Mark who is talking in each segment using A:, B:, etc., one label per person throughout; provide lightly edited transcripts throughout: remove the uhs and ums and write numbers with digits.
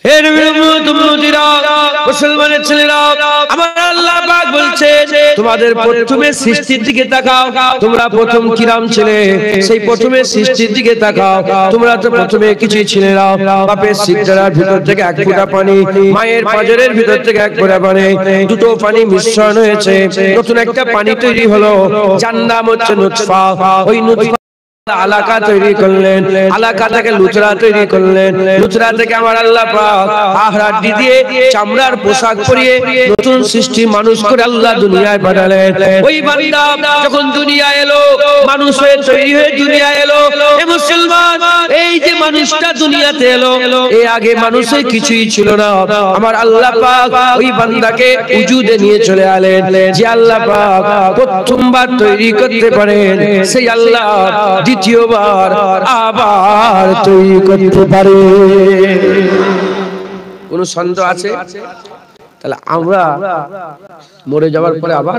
A: হে নবীর উম্মতিরা, মুসলমানের ছেলেরা, আমার আল্লাহ পাক বলছে তোমাদের প্রথমে সৃষ্টির দিকে তাকাও। তোমরা প্রথম কিরাম ছিলে, সেই প্রথমে সৃষ্টির দিকে তাকাও। তোমরা তো প্রথমে কিছুই ছিলে না। বাপের সিকদারার ভিতর থেকে এক ফোঁটা পানি, মায়ের পাঁজরের ভিতর থেকে এক ফোঁটা পানি, দুটো পানি মিশ্রণ হয়েছে, নতুন একটা পানি তৈরি হলো, যার নাম হচ্ছে নুতফা। ওই নুতফা আলাকা তৈরি করলেন, আলাকা থেকে লুচরা তৈরি করলেন, লুচরা থেকে আমার আল্লাহ পাক হাড়ি দিয়ে চামড়ার পোশাক পরিয়ে নতুন সৃষ্টি মানুষ করে আল্লাহ দুনিয়ায় পাঠালেন। ওই বান্দা যখন দুনিয়ায় এলো, মানুষ হয়ে তৈরি হয়ে দুনিয়ায় এলো। এ মুসলমান, এই যে মানুষটা দুনিয়াতে এলো, এর আগে মানুষের কিছুই ছিল না। আমার আল্লাহ পাক ওই বান্দাকে উজুদে নিয়ে চলে এলেন। যে আল্লাহ পাক প্রথমবার তৈরি করতে পারেন, সেই আল্লাহ দ্বিতীয়বার আবার তৈরি করতে পারে। কোন সন্দেহ আছে? তাহলে আমরা মরে যাওয়ার পরে আবার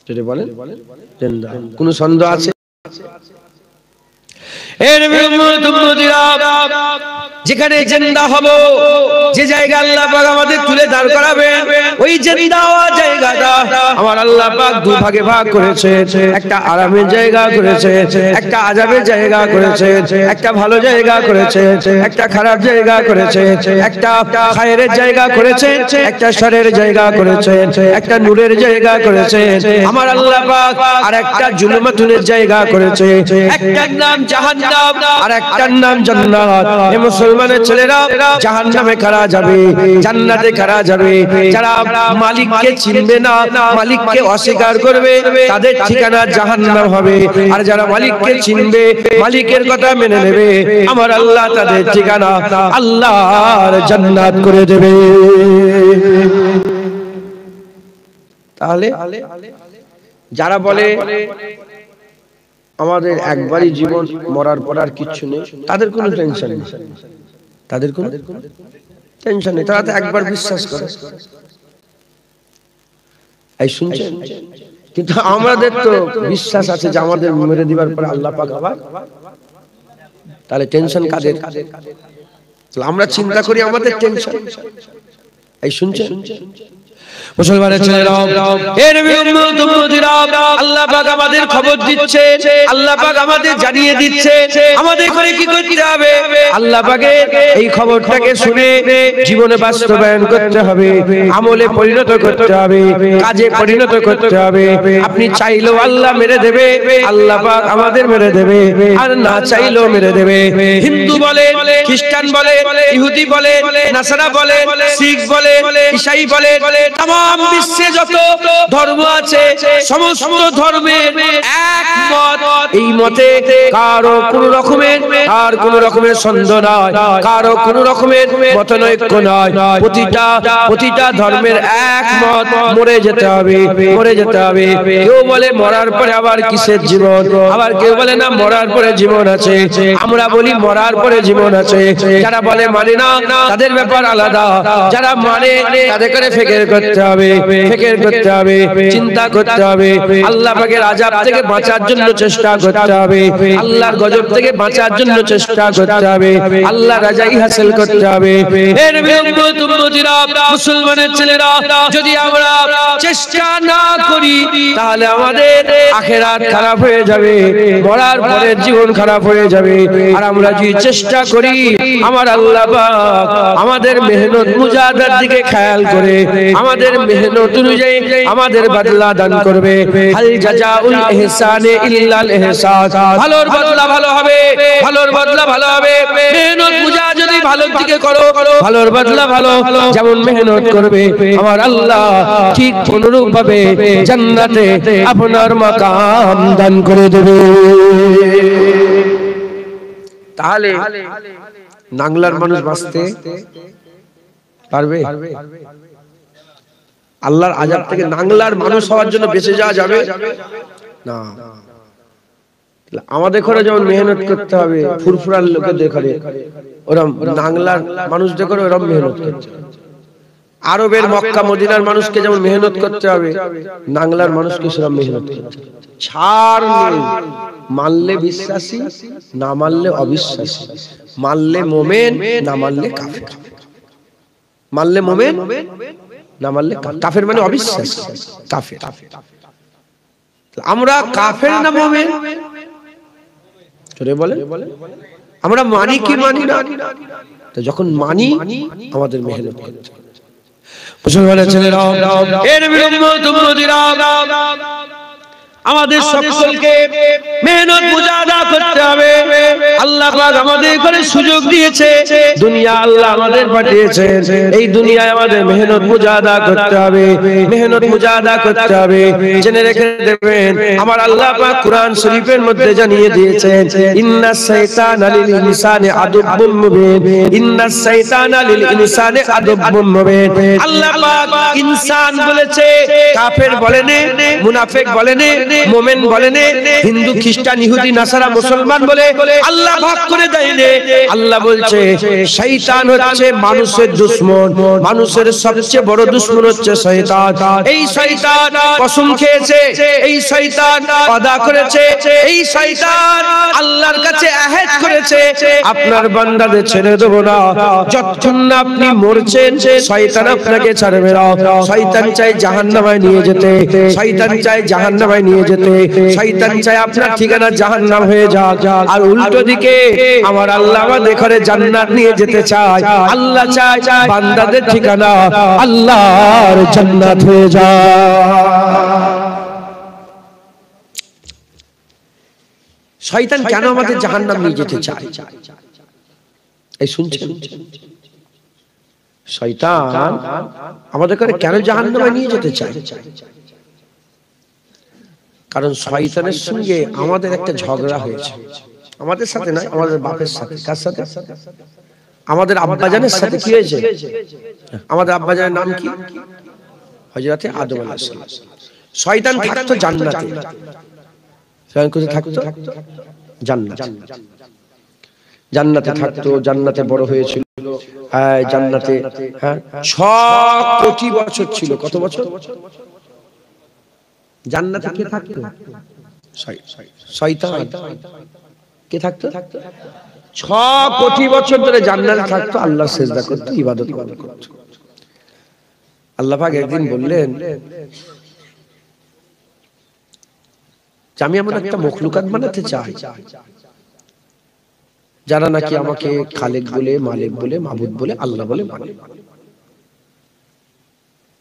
A: যেটা বলেন জিন্দা, কোন সন্দেহ আছে? যেখানে জিন্দা হব, যে জায়গা আল্লাহ পাক আমাদের তুলে দাঁড় করাবে, ওই জিন্দা হওয়া জায়গাটা আমার আল্লাহ পাক দু ভাগে ভাগ করেছে। একটা আরামের জায়গা করেছে, একটা আযাবের জায়গা করেছে, একটা ভালো জায়গা করেছে, একটা খারাপ জায়গা করেছে, একটা খায়রের জায়গা করেছে, একটা শারের জায়গা করেছে, একটা নূরের জায়গা করেছে আমার আল্লাহ পাক, আর একটা জুলমাতুনের জায়গা করেছে। একটার নাম জাহান্নাম আর একটার নাম জান্নাত। এ মুসলমানের ছেলেরা, জাহান্নামে কারা যাবে, জান্নাতে কারা যাবে? যারা মালিককে চিনবে না, মালিককে অস্বীকার করবে, তাদের ঠিকানা জাহান্নাম হবে। আর যারা মালিককে চিনবে, মালিকের কথা মেনে নেবে, আমার আল্লাহ তাদের ঠিকানা আল্লাহর জান্নাত করে দেবে। তাহলে যারা বলে আমাদের একবারই জীবন, মরার পর আর কিচ্ছু নেই, তাদের কোনো টেনশন নেই, তাদের কোনো টেনশন নেই, তারা তো একবার বিশ্বাস করে। এই শুনছেন? কিন্তু আমাদের তো বিশ্বাস আছে যে আমাদের মেরে দিবার পরে আল্লাহ পাক আবার, তাহলে টেনশন কাদের? আমরা চিন্তা করি আমাদের টেনশন। এই শুনছেন? মুসলমানের ছেলেরা, হে নবী উম্মতিরা, আল্লাহ পাক আমাদের খবর দিচ্ছে, আল্লাহ পাক আমাদের জানিয়ে দিচ্ছে আমাদের করে কি করতে হবে। আল্লাহ পাকের এই খবরটাকে শুনে জীবনে বাস্তবায়ন করতে হবে, আমলে পরিণত করতে হবে, কাজে পরিণত করতে হবে। আপনি চাইলেও আল্লাহ মেরে দেবে, আল্লাহ পাক আমাদের মেরে দেবে, আর না চাইলেও মেরে দেবে। হিন্দু বলে, খ্রিস্টান বলে, ইহুদি বলে, নাসারা বলে, শিখ বলে, ঈসাই বলে, তামাম বিশ্বে যত ধর্ম আছে, সমস্ত ধর্মের এক মত। এই মতে কারো কোন রকমের আর কোন রকমের সন্দেহ নয়, কারো কোন রকমের মতানৈক্য নয়। প্রতিটা ধর্মের এক মত, মরে যেতে হবে, মরে যেতে হবে। কেউ বলে মরার পরে আবার কিসের জীবন, আবার কেউ বলে না মরার পরে জীবন আছে। আমরা বলি মরার পরে জীবন আছে। যারা বলে মানে না, তাদের ব্যাপার আলাদা। যারা মানে, তাদের করে ফিকির করতে হবে, ফিকির করতে হবে, চিন্তা করতে হবে। আল্লাহ পাকের আযাব থেকে বাঁচার জন্য চেষ্টা করতে হবে, আল্লাহর গজব থেকে বাঁচার জন্য চেষ্টা করতে হবে, আল্লাহর রাজাই হাসিল করতে হবে। হে নবী উম্মতিরা, মুসলমানের ছেলেরা, যদি আমরা চেষ্টা না করি তাহলে আমাদের আখিরাত খারাপ হয়ে যাবে, মরার পরের জীবন খারাপ হয়ে যাবে। আর আমরা যদি চেষ্টা করি, আমার আল্লাহ পাক আমাদের মেহনত মুজাহাদার দিকে খেয়াল করে আমাদের মেহনত অনুযায়ী আমাদের বদলা দান করবে। হাল জাযাউল ইহসানে ইল্লাল ইহসান। ভালোর বদলা ভালো হবে, ভালোর বদলা ভালো হবে। মেহনত মুজাহাদা যদি ভালোর দিকে করো, ভালোর বদলা ভালো। যেমন মেহনত করবে, আমার আল্লাহ ঠিক অনুরূপ ভাবে জান্নাতে আপনার মাকাম দান করে দেবে। তাহলে নাংলার মানুষ বাঁচতে পারবে? আল্লাহর আযাব থেকে নাংলার মানুষ হওয়ার জন্য বেঁচে যাওয়া যাবে না। আমাদের ঘরে যেমন মেহনত করতে হবে, ফুরফুরার লোকেদের ঘরে ওরকম নাংলার মানুষদের ঘরে ওরকম মেহনত করতে হবে। আরবের মক্কা মদিনার মানুষকে যেমন মেহনত করতে হবে, নাংলার মানুষকে সেরকম মেহনত করতে হবে। ছাড় নেই, মানলে বিশ্বাসী, না মানলে অবিশ্বাসী। মানলে মোমেন, না মানলে কাফের। মানলে মোমেন, না মানলে কাফের, মানে অবিশ্বাস কাফের। আমরা কাফের না মোমেন? চলে বলে আমরা মানি কি মানি না? তো যখন মানি আমাদের মেহনত করতে হবে। মুসলমানের ছেলেরা, এর বিরুদ্ধে আমাদের সকলকে মেহনত মুজাহাদা করতে হবে। আল্লাহ পাক আমাদের করে সুযোগ দিয়েছে, দুনিয়া আল্লাহ আমাদের পাঠিয়েছেন, এই দুনিয়ায় আমাদের মেহনত মুজাহাদা করতে হবে, মেহনত মুজাহাদা করতে হবে। জেনে রেখে দেবেন, আমার আল্লাহ পাক কুরআন শরীফের মধ্যে জানিয়ে দিয়েছেন, ইন্নাস শাইতানা লিল ইনসানি আদুব্বুম মুবিন, ইন্নাস শাইতানা লিল ইনসানি আদুব্বুম মুবিন। আল্লাহ পাক ইনসান বলেছে, কাফের বলেন, মুনাফিক বলেন, মোমেন বলেন, হিন্দু খ্রিস্টান ইহুদি নাসারা মুসলমান বলে আল্লাহ ভাগ করে দেয়নি। আল্লাহ বলছে শয়তান হচ্ছে মানুষের দুশমন, মানুষের সবচেয়ে বড় দুশমন হচ্ছে শয়তান। এই শয়তান কসম খেয়েছে, এই শয়তান ওয়াদা করেছে, এই শয়তান আল্লাহর কাছে আহদ করেছে, আপনার বান্দাদের ছেড়ে দেব না যতক্ষণ না আপনি মরছেন। শয়তান আপনাকে ছাড়বে না। শয়তান চায় জাহান্নামে নিয়ে যেতে, শয়তান চায় জাহান্নামে নিয়ে যেতে, শয়তান চায় আপনার ঠিকানা জাহান্নাম হয়ে যাক। আর উল্টো দিকে আমার আল্লাহ আমাদের ঘরে জান্নাত নিয়ে যেতে চায়। আল্লাহ চায় বান্দাদের ঠিকানা আল্লাহর জান্নাত হয়ে যায়। শয়তান কেন আমাদের জাহান্নাম নিয়ে যেতে চায়? এই শুনছেন? শয়তান আমাদের ঘরে কেন জাহান্নামে নিয়ে যেতে চায়? কারণ শয়তানের সঙ্গে আমাদের একটা ঝগড়া হয়েছে, আমাদের সাথে নয়, আমাদের বাপের সাথে। কার সাথে? আমাদের আব্বাজানের সাথে। কি হয়েছে? আমাদের আব্বাজানের নাম কি? হযরতে আদম আলাইহিস সালাম। শয়তান থাকতো জান্নাতে। শয়তান কোথায় থাকতো? জান্নাতে। জান্নাতে থাকতো, জান্নাতে বড় হয়েছিল। হ্যাঁ, জান্নাতে 6 কোটি বছর ছিল। কত বছর? জান্নাতে কে থাকতো? শয়তান। কে থাকতো? 6 কোটি বছর ধরে জান্নাতে থাকতো, আল্লাহর সিজদা করতো, ইবাদত করতো। আল্লাহ পাক একদিন বললেন যে আমি এমন একটা মখলুকাত বানাতে চাই যারা নাকি আমাকে খালেক বলে, মালিক বলে, মাবুদ বলে, আল্লাহ বলে মানে।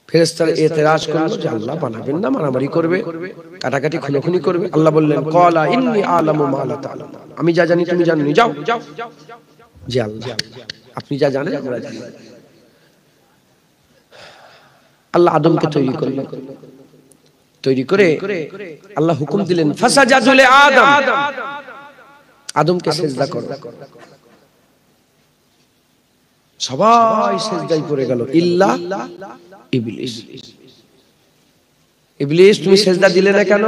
A: ফেরেশতারা এতরাজ করলো যে আল্লাহ বানাবেন না, মারামারি করবে, কাটাকাটি খুনোখুনি করবে। আল্লাহ বললেন ক্বালা ইন্নী আ'লামু মা লা তা'লামুন, আমি যা জানি তুমি জানোনি, যাও। যে আল্লাহ আপনি যা জানেন আমরা জানি। আল্লাহ আদমকে তৈরি করলেন, তৈরি করে আল্লাহ হুকুম দিলেন ফাসাজাদু লি আদম, আদমকে সিজদা করো। সবাই সিজদায় পড়ে গেল ইল্লা ইবলিস। ইবলিস তুমি সিজদা দিলে না কেন?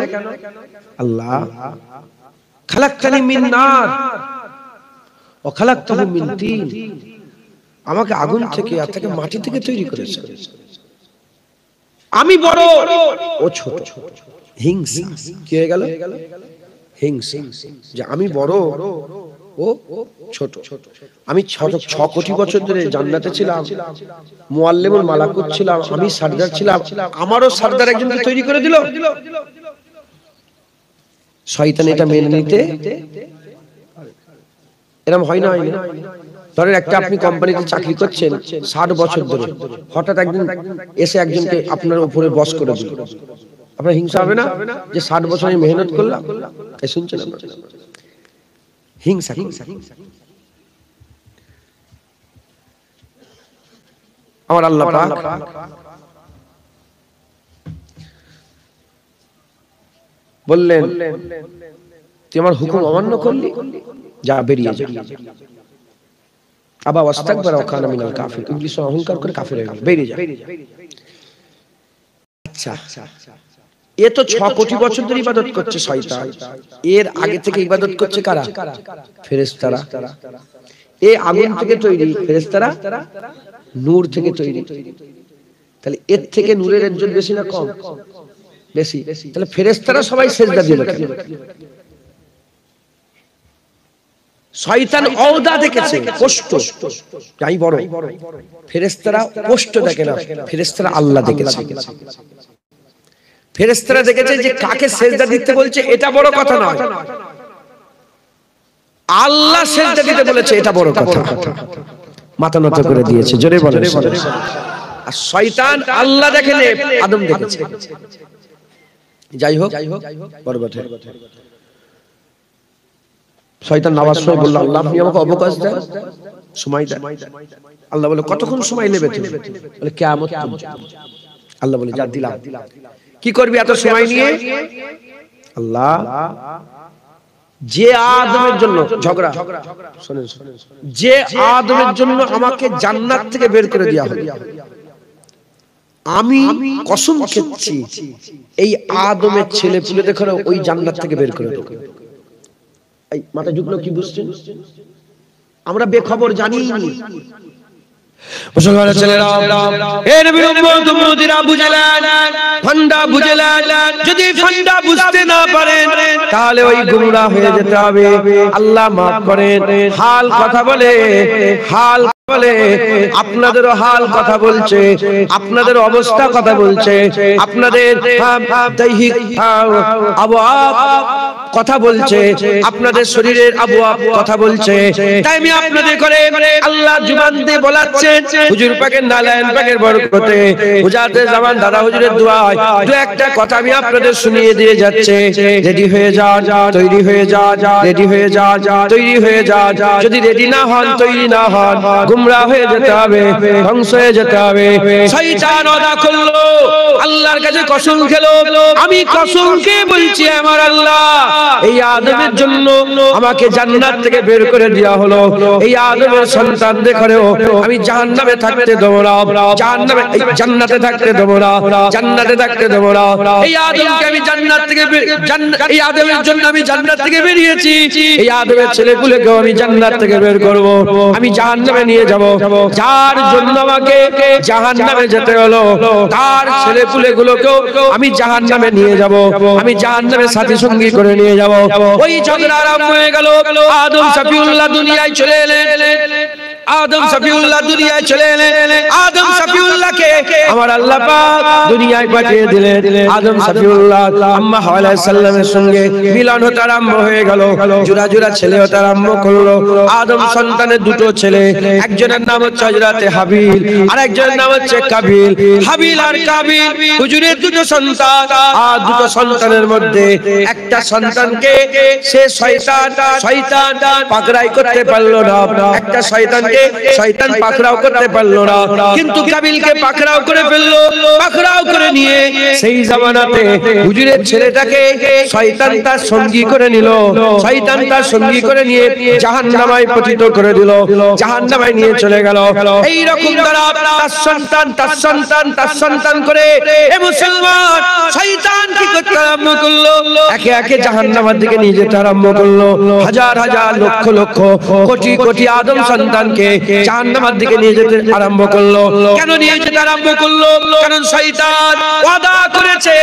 A: আল্লাহ খালাকতানি মিন নার ওয়া খালাকতাহু মিন তিন, আমাকে আগুন থেকে আর থেকে মাটি থেকে তৈরি করেছেন। আমি বড়, ও ছোট। হিংসা কি হয়ে গেল? হিংসা, যে আমি বড়, ও ছোট। আমি 6 কোটি বছর ধরে জান্নাতে ছিলাম, মুআল্লিমুল মালাকুত ছিলাম, আমি সরদার ছিলাম, আমারও সরদার একজনকে তৈরি করে দিল। শয়তান এটা মেনে নিতে এরকম হয় না, হয় না। ধরেন একটা আপনি কোম্পানিতে চাকরি করছেন 60 বছর ধরে, হঠাৎ একদিন এসে একজনকে আপনার উপরে বস করে দিল, আপনার হিংসা হবে না? যে 60 বছর আমি মেহনত করলাম। এই শুনছেন আপনারা? হিংসা। আমার আল্লাহ পাক বললেন তুই আমার হুকুম অমান্য করলি, যা বেরিয়ে যা। আবা ওয়াস্তাকবারা ওয়া কানা মিনাল কাফির, ইবলিস অহংকার করে কাফির হয়ে গেল, বেরিয়ে যা। আচ্ছা, এ তো 6 কোটি বছর ধরে ইবাদত করছে শয়তান, এর আগে থেকে ইবাদত করছে কারা? ফেরেশতারা। এই আগুন থেকে তৈরি, ফেরেশতারা নূর থেকে তৈরি। তাহলে এর থেকে নূরের ইজ্জত বেশি না কম? বেশি। তাহলে ফেরেশতারা সবাই সিজদা দিল কেন? শয়তান ওদা দেখেছে, কষ্ট যাই বড়, ফেরেশতারা কষ্ট দেখে না, ফেরেশতারা আল্লাহ দেখেছে। ফেরেশতারা দেখেছে যে কাকে সেজদা দিতে বলছে এটা বড় কথা নয়, আল্লাহ সেজদা দিতে বলেছে এটা বড় কথা। মাথা নত করে দিয়েছে, জোরে বলেন। আর শয়তান আল্লাহ দেখেনি, আদম দেখেছে। যাই হোক বড় কথা, শয়তান নামাজ পড়ে বলল, আল্লাহ আপনি আমাকে অবকাশ দেন, সময় দেন। আল্লাহ বলে কতক্ষণ সময় নেবে তুমি? বলে কিয়ামত পর্যন্ত। আল্লাহ বলে যা দিলাম। কি করবি এত সময় নিয়ে? আল্লাহ যে আদমের জন্য ঝগড়া, শুনেন, যে আদমের জন্য আমাকে জান্নাত থেকে বের করে দেওয়া হলো, আমি কসম খেয়েছি এই আদমের ছেলে পুলে দেখো ওই জান্নাত থেকে বের করে দেবো। এই মাথা ঝুঁকলো, কি বুঝছেন? আমরা বেখবর জানি মুসলমানের ছেলেরা, এ নবীর উম্মত উম্মতিরা বুঝলেন, ফান্ডা বুঝলেন। যদি ফান্ডা বুঝতে না পারেন তাহলে ওই গুমরা হয়ে যেতে হবে। আল্লাহ মাফ করেন, হাল কথা বলে, হাল বলে, আপনাদেরও হাল কথা বলছে, আপনাদের অবস্থা কথা বলছে, আপনাদের দৈহিক আবহাওয়া কথা বলছে, আপনাদের শরীরের আবহাওয়া কথা বলছে। তাই আমি আপনাদের করে আল্লাহ জুবান দিয়ে বলাচ্ছে, হুজুর পাকের নালায়েন পাকের বরকতে, হুজাতে জামান দাদা হুজুরের দোয়ায় দু একটা কথা আমি আপনাদের শুনিয়ে দিয়ে যাচ্ছে। রেডি হয়ে যা, তৈরি হয়ে যা, রেডি হয়ে যা, তৈরি হয়ে যা। যদি রেডি না হন, তৈরি না হন, গুমরা হয়ে যেতে হবে, ধ্বংস হয়ে যেতে হবে। শয়তান ওয়াদা করলো, আল্লাহর কাছে কসম খেলো, আমি কসম খেয়ে বলছি আমার আল্লাহ, এই আদমের জন্য আমাকে জান্নাত থেকে বের করে দেওয়া হলো, এই আদমের সন্তানদের ঘরেও আমি জাহান্নামে থাকতে দেব না, জাহান্নামে জান্নাতে থাকতে দেব না, জান্নাতে থাকতে দেব না। এই আদমকে আমি জান্নাত থেকে, এই আদমের জন্য আমি জান্নাত থেকে বেরিয়েছি, এই আদমের ছেলেগুলোকেও আমি জান্নাত থেকে বের করব, আমি জাহান্নামে নিয়ে যাব। যার জন্য আমাকে জাহান্নামে যেতে হলো, তার ছেলেপুলেগুলোকেও আমি জাহান্নামে নিয়ে যাব, আমি জাহান্নামে সাথী সঙ্গী করে নিয়ে যাব। ওই ঝগড়া আরম্ভ হয়ে গেল। আদম শফিউল্লাহ দুনিয়ায় চলে এলেন, আদম শফিউল্লাহ দুনিয়ায় চলে এলেন। আদম শফিউল্লাহকে আমার আল্লাহ পাক দুনিয়ায় পাঠিয়ে দিলেন। আদম শফিউল্লাহ আম্মা হাওয়া আলাইহিস সালামের সঙ্গে মিলন হতে আরম্ভ হয়ে গেল, জোড়া জোড়া ছেলে হতে আরম্ভ করলো। আদম সন্তানের দুটো ছেলে, একজনের নাম হচ্ছে হযরতে হাবিল, আর একজনের নাম হচ্ছে কাবিল। হাবিল আর কাবিল হুজুরের দুটো সন্তান, আর দুটো সন্তানের মধ্যে একটা সন্তানকে সে শয়তান পাকড়াই করতে পারলো না, একটা শয়তানকে শয়তান পাকড়াও করতে পারলো না, কিন্তু কাবিলকে পাকড়াও করে ফেললো। পাকড়াও করে নিয়ে সেই জামানাতে হুজুরের ছেলেটাকে শয়তান তার সঙ্গী করে নিল, শয়তান তার সঙ্গী করে নিয়ে জাহান্নামায় পতিত করে দিল, জাহান্নামায় নিয়ে চলে গেল। এই রকম তারা তার সন্তান করে এ মুসলমান শয়তান কি করতে আরম্ভ করলো, একে একে জাহান্নামের দিকে নিয়ে যেতে আরম্ভ করলো। হাজার হাজার লক্ষ লক্ষ কোটি কোটি আদম সন্তানকে জাহান্নামের দিকে নিয়ে যেতে আরম্ভ করলো। কেন নিয়ে যেতে আরম্ভ করলো? কারণ শয়তান ওয়াদা করেছে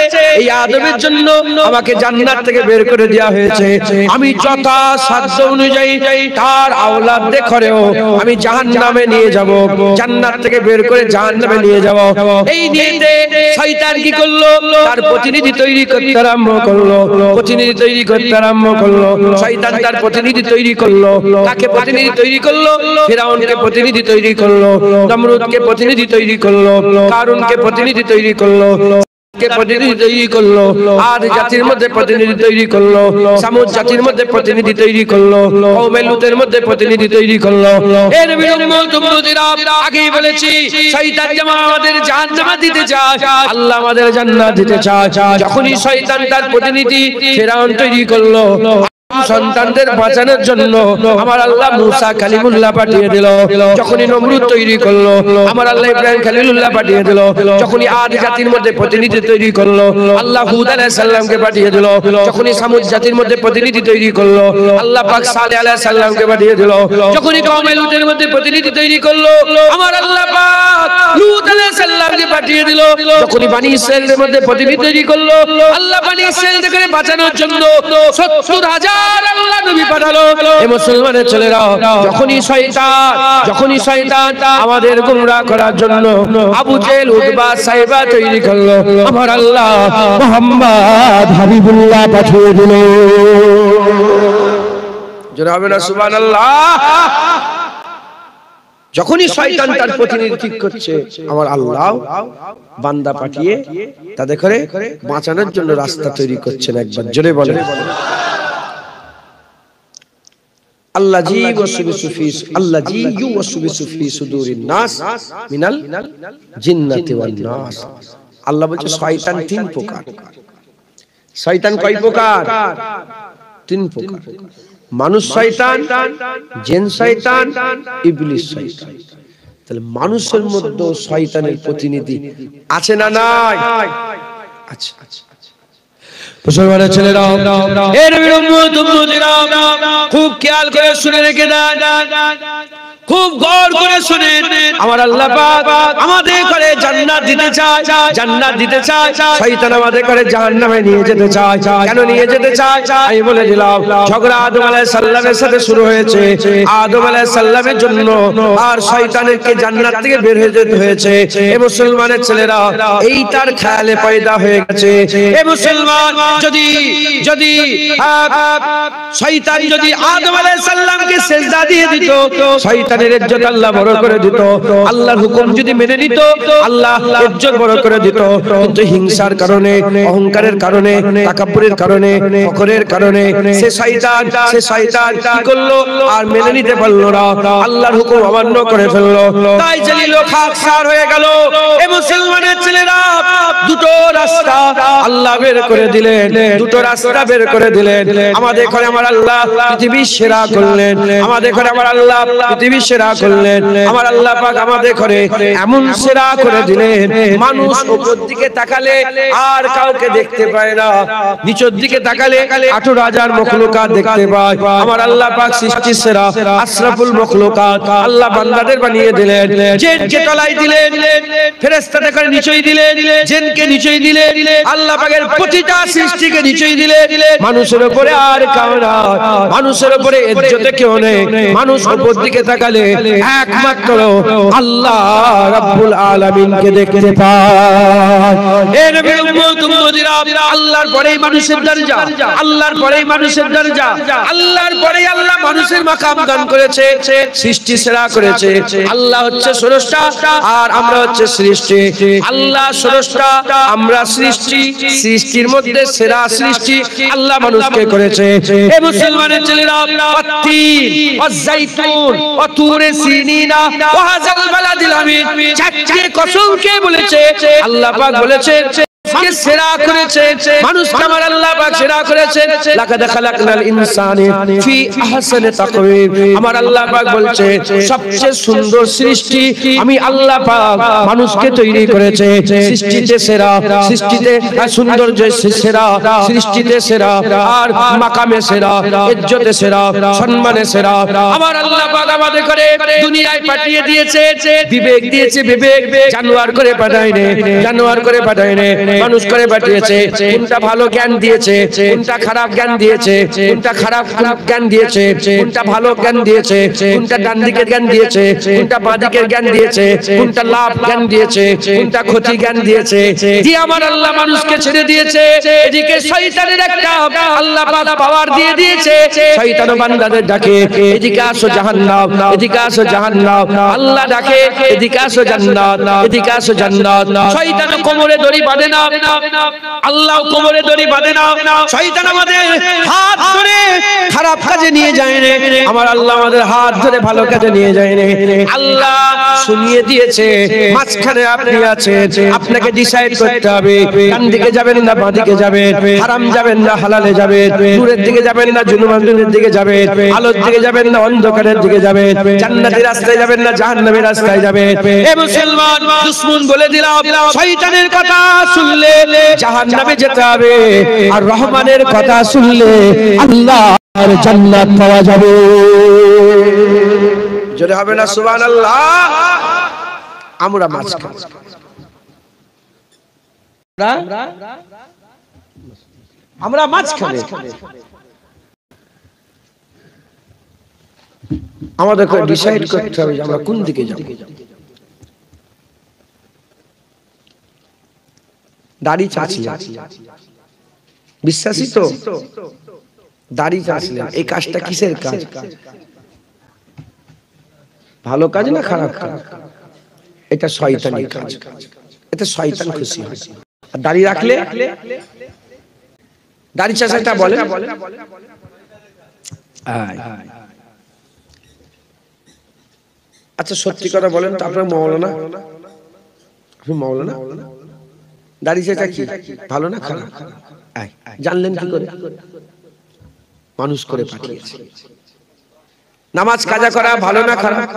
A: এই আদমের জন্য আমাকে জান্নাত থেকে বের করে দেওয়া হয়েছে, আমি যথা সাধ্য অনুযায়ী তার আওলাদদের ঘরেও আমি জাহান্নামে নিয়ে যাব, জান্নাত থেকে বের করে জাহান্নামে নিয়ে যাব। এই নিয়েতে শয়তান কি করলো? তার প্রতিনিধি তৈরি করতে আরম্ভ করলো, প্রতিনিধি তৈরি করতে আরম্ভ করলো। শয়তান তার প্রতিনিধি তৈরি করলো। কাকে প্রতিনিধি তৈরি করলো? ফিরাউনকে প্রতিনিধি তৈরি করলো, নমরুদকে প্রতিনিধি তৈরি করলো, কারুনকে প্রতিনিধি তৈরি করলো, কে প্রতিনিধি তৈরি করলো, আর জাতির মধ্যে প্রতিনিধি তৈরি করলো, সামুদ জাতির মধ্যে প্রতিনিধি তৈরি করলো, কওমে লূতের মধ্যে প্রতিনিধি তৈরি করলো। এ নবীর উম্মত উম্মতিরা, আগেই বলেছি শয়তান যেমন আমাদের জাহান্নামে দিতে চায়, আল্লাহ আমাদের জান্নাত দিতে চায়। যখনই শয়তান তার প্রতিনিধি ফিরাউন তৈরি করলো, সন্তানদের বাঁচানোর জন্য আমার আল্লাহ মুসা কালিমুল্লাহ পাঠিয়ে দিল। যখনই নমরুদ তৈরি করলো, আমার আল্লাহ ইব্রাহিম খলিলুল্লাহ পাঠিয়ে দিল। যখনই আদ জাতির মধ্যে প্রতিনিধি তৈরি করলো, আল্লাহ হুদ আলাইহিস সালামকে পাঠিয়ে দিল। যখনই সামুদ জাতির মধ্যে প্রতিনিধি তৈরি করলো, আল্লাহ পাক সালেহ আলাইহিস সালামকে পাঠিয়ে দিল। যখনই কওমে লূতের মধ্যে প্রতিনিধি তৈরি করলো, আমার আল্লাহ পাক লূত আলাইহিস সালামকে পাঠিয়ে দিল। যখনই বনি ইসরাইলের মধ্যে প্রতিনিধি তৈরি করলো, আল্লাহ বনি ইসরাইলকে বাঁচানোর জন্য 70,000 আল্লাহ নবী পাঠালো। এই মুসলমানের ছেলেরা, যখনই শয়তান আমাদের গোমরাহ করার জন্য আবু জেহেল, উতবা, সাইবা তৈরি করলো, আমার আল্লাহ মুহাম্মদ হাবিবুল্লাহ পাঠিয়ে দিল। জোরে হবে না সুবহানাল্লাহ? যখনই শয়তান তার প্রতিনিধি ঠিক করছে, আমার আল্লাহ বান্দা পাঠিয়ে তাদের করে বাঁচানোর জন্য রাস্তা তৈরি করছেন। একবার জোরে বলে আল্লাযী ইউওয়াসবিসু ফি সুদুরিন নাস মিনাল জিন্নাতি ওয়ান নাস। আল্লাহ বলছে শয়তান 3 প্রকার। শয়তান কয় প্রকার? 3 প্রকার। মানুষ শয়তান, জিন শয়তান, ইবলিস শয়তান। তাহলে মানুষের মধ্যে শয়তানের প্রতিনিধি আছে না নাই? আছে। মুসলমানের ছেলেরা, এর বিরুদ্ধে খুব খেয়াল করে শুনে রেখে দেন, খুব গৌর করে শুনেন। আমার আল্লাহ পাক আমাদের করে জান্নাত দিতে চায়, শয়তান আমাদের করে জাহান্নামে নিয়ে যেতে চায়। কেন নিয়ে যেতে চায় আমি বলে দিলাম। ঝগড়া আদম আলাইহিস সালামের সাথে শুরু হয়েছে। আদম আলাইহিস সালামের জন্য আর শয়তানকে জান্নাত থেকে বের হয়ে যেতে হয়েছে। এই মুসলমানের ছেলেরা, এই তার খেয়ালে পয়দা হয়ে গেছে। এই মুসলমান, যদি শয়তান যদি আদম আলাইহিস সালামকে সিজদা দিয়ে দিত, শয়তানের ইজ্জত আল্লাহ বড় করে দিত। আল্লাহর হুকুম যদি মেনে নিত, আল্লাহ ইজ্জত বড় করে দিত। কিন্তু হিংসার কারণে, অহংকারের কারণে, তাকাব্বুরের কারণে, ফখরের কারণে সে শয়তান কি করলো? আর মেনে নিতে পারলো না, আল্লাহর হুকুম অমান্য করে ফেললো। তাই জলিল খাকসার হয়ে গেল। এই মুসলমানের ছেলেরা, দুটো রাস্তা আল্লাহ বের করে দিলেন, দুটো রাস্তা বের করে দিলেন। আমাদের ঘরে আমার আল্লাহ পৃথিবীর সেরা করলেন, আমাদের ঘরে আমার আল্লাহ পৃথিবীর সেরা করলেন। আমার আল্লাহ পাক আমাদের ঘরে এমন সেরা করে দিলেন, মানুষ উপর দিকে তাকালে আর কাউকে দেখতে পায় না, নিচের দিকে তাকালে 18,000 মখলুকাত দেখতে পায়। আমার আল্লাহ পাক সৃষ্টির সেরা আশরাফুল মখলুকাত আল্লাহ বান্দাদের বানিয়ে দিলেন। জিনকে তলায় দিলেন, ফেরেশতাদের করে নিচেই দিলেন, জিনকে নিচেই দিলেন, আল্লাহ পাকের প্রতিটা সৃষ্টিকে নিচেই দিলেন। মানুষের উপরে আর কেউ না, মানুষের উপরে ইজ্জতে কেউ নেই। মানুষ উপর দিকে তাকালে একমাত্র আল্লাহ রাব্বুল আলামিনকে দেখতে পায়। এ নবীর উম্মত উম্মতিরা, আল্লাহর পরেই মানুষের দরজা, আল্লাহর পরেই মানুষের দরজা, আল্লাহর পরেই আল্লাহ মানুষের মাকাম দান করেছে, সৃষ্টি সেরা করেছে। আল্লাহ হচ্ছে স্রষ্টা আর আমরা হচ্ছে সৃষ্টি। আল্লাহ স্রষ্টা, আমরা সৃষ্টি, সৃষ্টির মধ্যে সেরা সৃষ্টি আল্লাহ মানুষকে করেছে। এ মুসলমানের ছেলেরা, ওয়াত্তিন ওয়াজ্জাইতুন ওয়া তুরে সিনিনা ওয়া হাযাল বালাদিল আমিন, চারটি কসম কে বলেছে? আল্লাহ পাক বলেছে কে সেরা করেছে মানুষকে। আমার আল্লাহ পাক সেরা করেছেন। লাকাদ খালাকনাল ইনসানা ফি আহসানি তাকওয়িম। আমার আল্লাহ পাক বলছে সবচেয়ে সুন্দর সৃষ্টি আমি আল্লাহ পাক মানুষকে তৈরি করেছে। সৃষ্টিতে সেরা, সৃষ্টিতে সৌন্দর্য সেরা, সৃষ্টিতে সেরা, আর মাকামে সেরা, ইজ্জতে সেরা, সম্মানে সেরা। আমার আল্লাহ পাক আমাদের করে দুনিয়ায় পাঠিয়ে দিয়েছে, বিবেক দিয়েছে, বিবেক জানোয়ার করে পাঠায় না, জানোয়ার করে পাঠায় না, মানুষ করে পাঠিয়েছে। কোনটা ভালো জ্ঞান দিয়েছে, কোনটা খারাপ জ্ঞান দিয়েছে, কোনটা খারাপ জ্ঞান দিয়েছে, কোনটা ভালো জ্ঞান দিয়েছে, কোনটা ডান দিকের জ্ঞান দিয়েছে, কোনটা বাঁ দিকের জ্ঞান দিয়েছে, কোনটা লাভ জ্ঞান দিয়েছে, কোনটা ক্ষতি জ্ঞান দিয়েছে। দিয়ে আমার আল্লাহ মানুষকে ছেড়ে দিয়েছে। এদিকে শয়তানের একটা আল্লাহ পাক পাওয়ার দিয়ে দিয়েছে, শয়তান বান্দাদের ডাকে এদিকে আসো জাহান্নাম, এদিকে আসো জাহান্নাম। আল্লাহ ডাকে এদিকে আসো জান্নাত, এদিকে আসো জান্নাত। শয়তান কোমরে দড়ি বাঁধে না, আল্লাহ কোমরে দড়ি বাঁধে না। শয়তান আমাদের হাত ধরে খারাপ কাজে নিয়ে যায় না, আমার আল্লাহ আমাদের হাত ধরে ভালো কাজে নিয়ে যায় না। আল্লাহ শুনিয়ে দিয়েছে মাঝখানে আপনি আছেন, আপনাকে ডিসাইড করতে হবে ডান দিকে যাবেন না বাঁ দিকে যাবেন, হারাম যাবেন না হালালে যাবেন, নূরের দিকে যাবেন না জুলুমের দিকে যাবেন, আলোর দিকে যাবেন না অন্ধকারের দিকে যাবেন, জান্নাতের রাস্তায় যাবেন না জাহান্নামের রাস্তায় যাবেন। এ মুসলমান, দুশমন বলে দিলাম শয়তানের কথা শুনলে জাহান্নামে যেতে হবে, আর রহমানের কথা শুনলে আল্লাহর জান্নাত পাওয়া যাবে। জোরে হবে না সুবহানাল্লাহ? আমরা মাঝখানে। আমরা মাঝখানে। আমাদেরকে ডিসাইড করতে হবে যে আমরা কোন দিকে যাব। দাড়ি চাচ্ছিলেন, বিশ্বাসী তো? দাড়ি চাচ্ছিলেন, এই কাজটা কিসের কাজ? ভালো কাজ না খারাপ কাজ? এটা শয়তানি কাজ, এতে শয়তান খুশি হয়। আর দাড়ি রাখলে, দাড়ি চাচাটা বলে আচ্ছা সত্যি কথা বলেন তো, আপনার মৌলানা, আপনি মৌলানা, দাড়ি চাচা কি ভালো না খারাপ জানলেন কি করে? মানুষ করে পাঠিয়েছে। নামাজ কাজা করা ভালো না খারাপ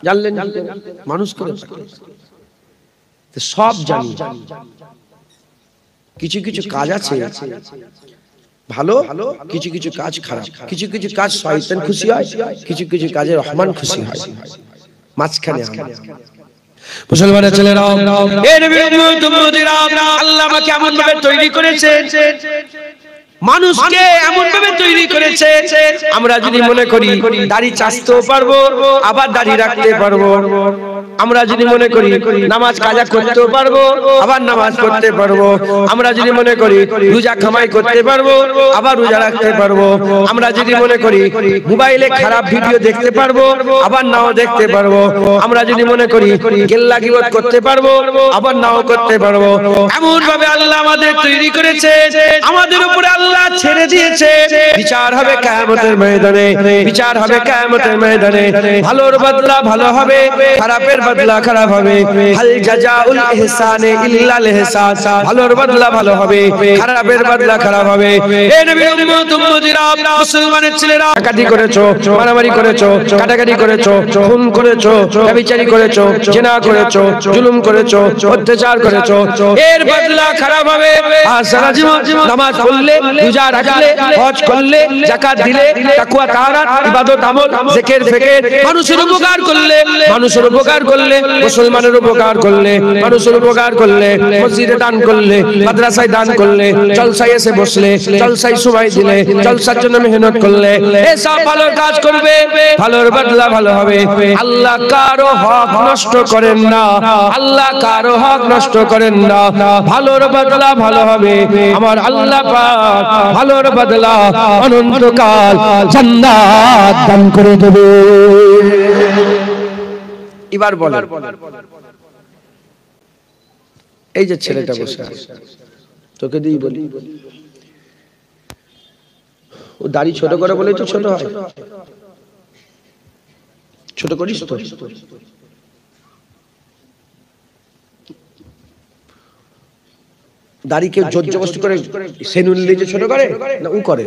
A: জানলেন কি করে? মানুষ করে পাঠিয়েছে। সব জানি। কিছু কিছু কাজ আছে ভালো, কিছু কিছু কাজ খারাপ, কিছু কিছু কাজ শয়তান খুশি হয়, কিছু কিছু কাজে রহমান খুশি হয়। মাঝখানে মুসলমানের ছেলেরা, এই নবীর উম্মত উম্মতিরা, আল্লাহ আমাকে এমন ভাবে তৈরি করেছেন, মানুষকে এমন ভাবে তৈরি করেছে, আমরা যদি মনে করি দাড়ি চাচতেও পারবো, আবার দাড়ি রাখতে পারবো। আমরা যদি মনে করি নামাজ কাজা করতেও পারবো, আবার নামাজ পড়তে পারবো। আমরা যদি মনে করি রোজা কামাই করতে পারবো, আবার রোজা রাখতে পারবো। আমরা যদি মনে করি মোবাইলে খারাপ ভিডিও দেখতে পারবো, আবার নাও দেখতে পারবো। আমরা যদি মনে করি গেল্লা গিবত করতে পারবো, আবার নাও করতে পারবো। এমন ভাবে আল্লাহ আমাদের তৈরি করেছে, আমাদের উপরে আল্লাহ ছেড়ে দিয়েছে। বিচার হবে কিয়ামতের ময়দানে, বিচার হবে কিয়ামতের ময়দানে। ভালোর বদলা ভালো হবে, খারাপের বদলা খারাপ হবে। হাল জাযাউল ইহসানে ইল্লাল ইহসান, ভালোর বদলা ভালো হবে, খারাপের বদলা খারাপ হবে। হে নবীর উম্মত উম্মতিরা, মুসলমানের ছেলেরা, ডাকাতি করেছো, মারামারি করেছো, কাটাকাটি করেছো, খুন করেছো, ব্যভিচারী করেছো, জিনা করেছো, জুলুম করেছো, অত্যাচার করেছো, এর বদলা খারাপ হবে। আর সারা জীবন নামাজ পড়লে, রোজা রাখলে, হজ করলে, যাকাত দিলে, তাকওয়া তাআরাত, ইবাদত আমল, জিকির ফিকির, মানুষের উপকার করলে, মানুষের উপকার করলে, মুসলমানের উপকার করলে, মানুষের উপকার করলে, মসজিদে দান করলে, মাদ্রাসায় দান করলে, জলসায় এসে বসলে, জলসায় সময় দিলে, জলসার জন্য মেহনত করলে, এসব ভালো কাজ করবে, ভালোর বদলা ভালো হবে। আল্লাহ কারো হক নষ্ট করেন না, আল্লাহ কারো হক নষ্ট করেন না। ভালোর বদলা ভালো হবে। আমার আল্লাহ পাক ভালোর বদলা অনন্তকাল জান্নাত দান করে দেবে। এবার বলেন, এই যে ছেলেটা বসে আছে, তোকে দিই বলি, ও দাড়ি ছোট করে বলেই তো ছোট হয়। ছোট করিস তো? দাড়ি কেউ জোর জবরদস্তি করে সেনুন নিয়ে ছোট করে না ও করে?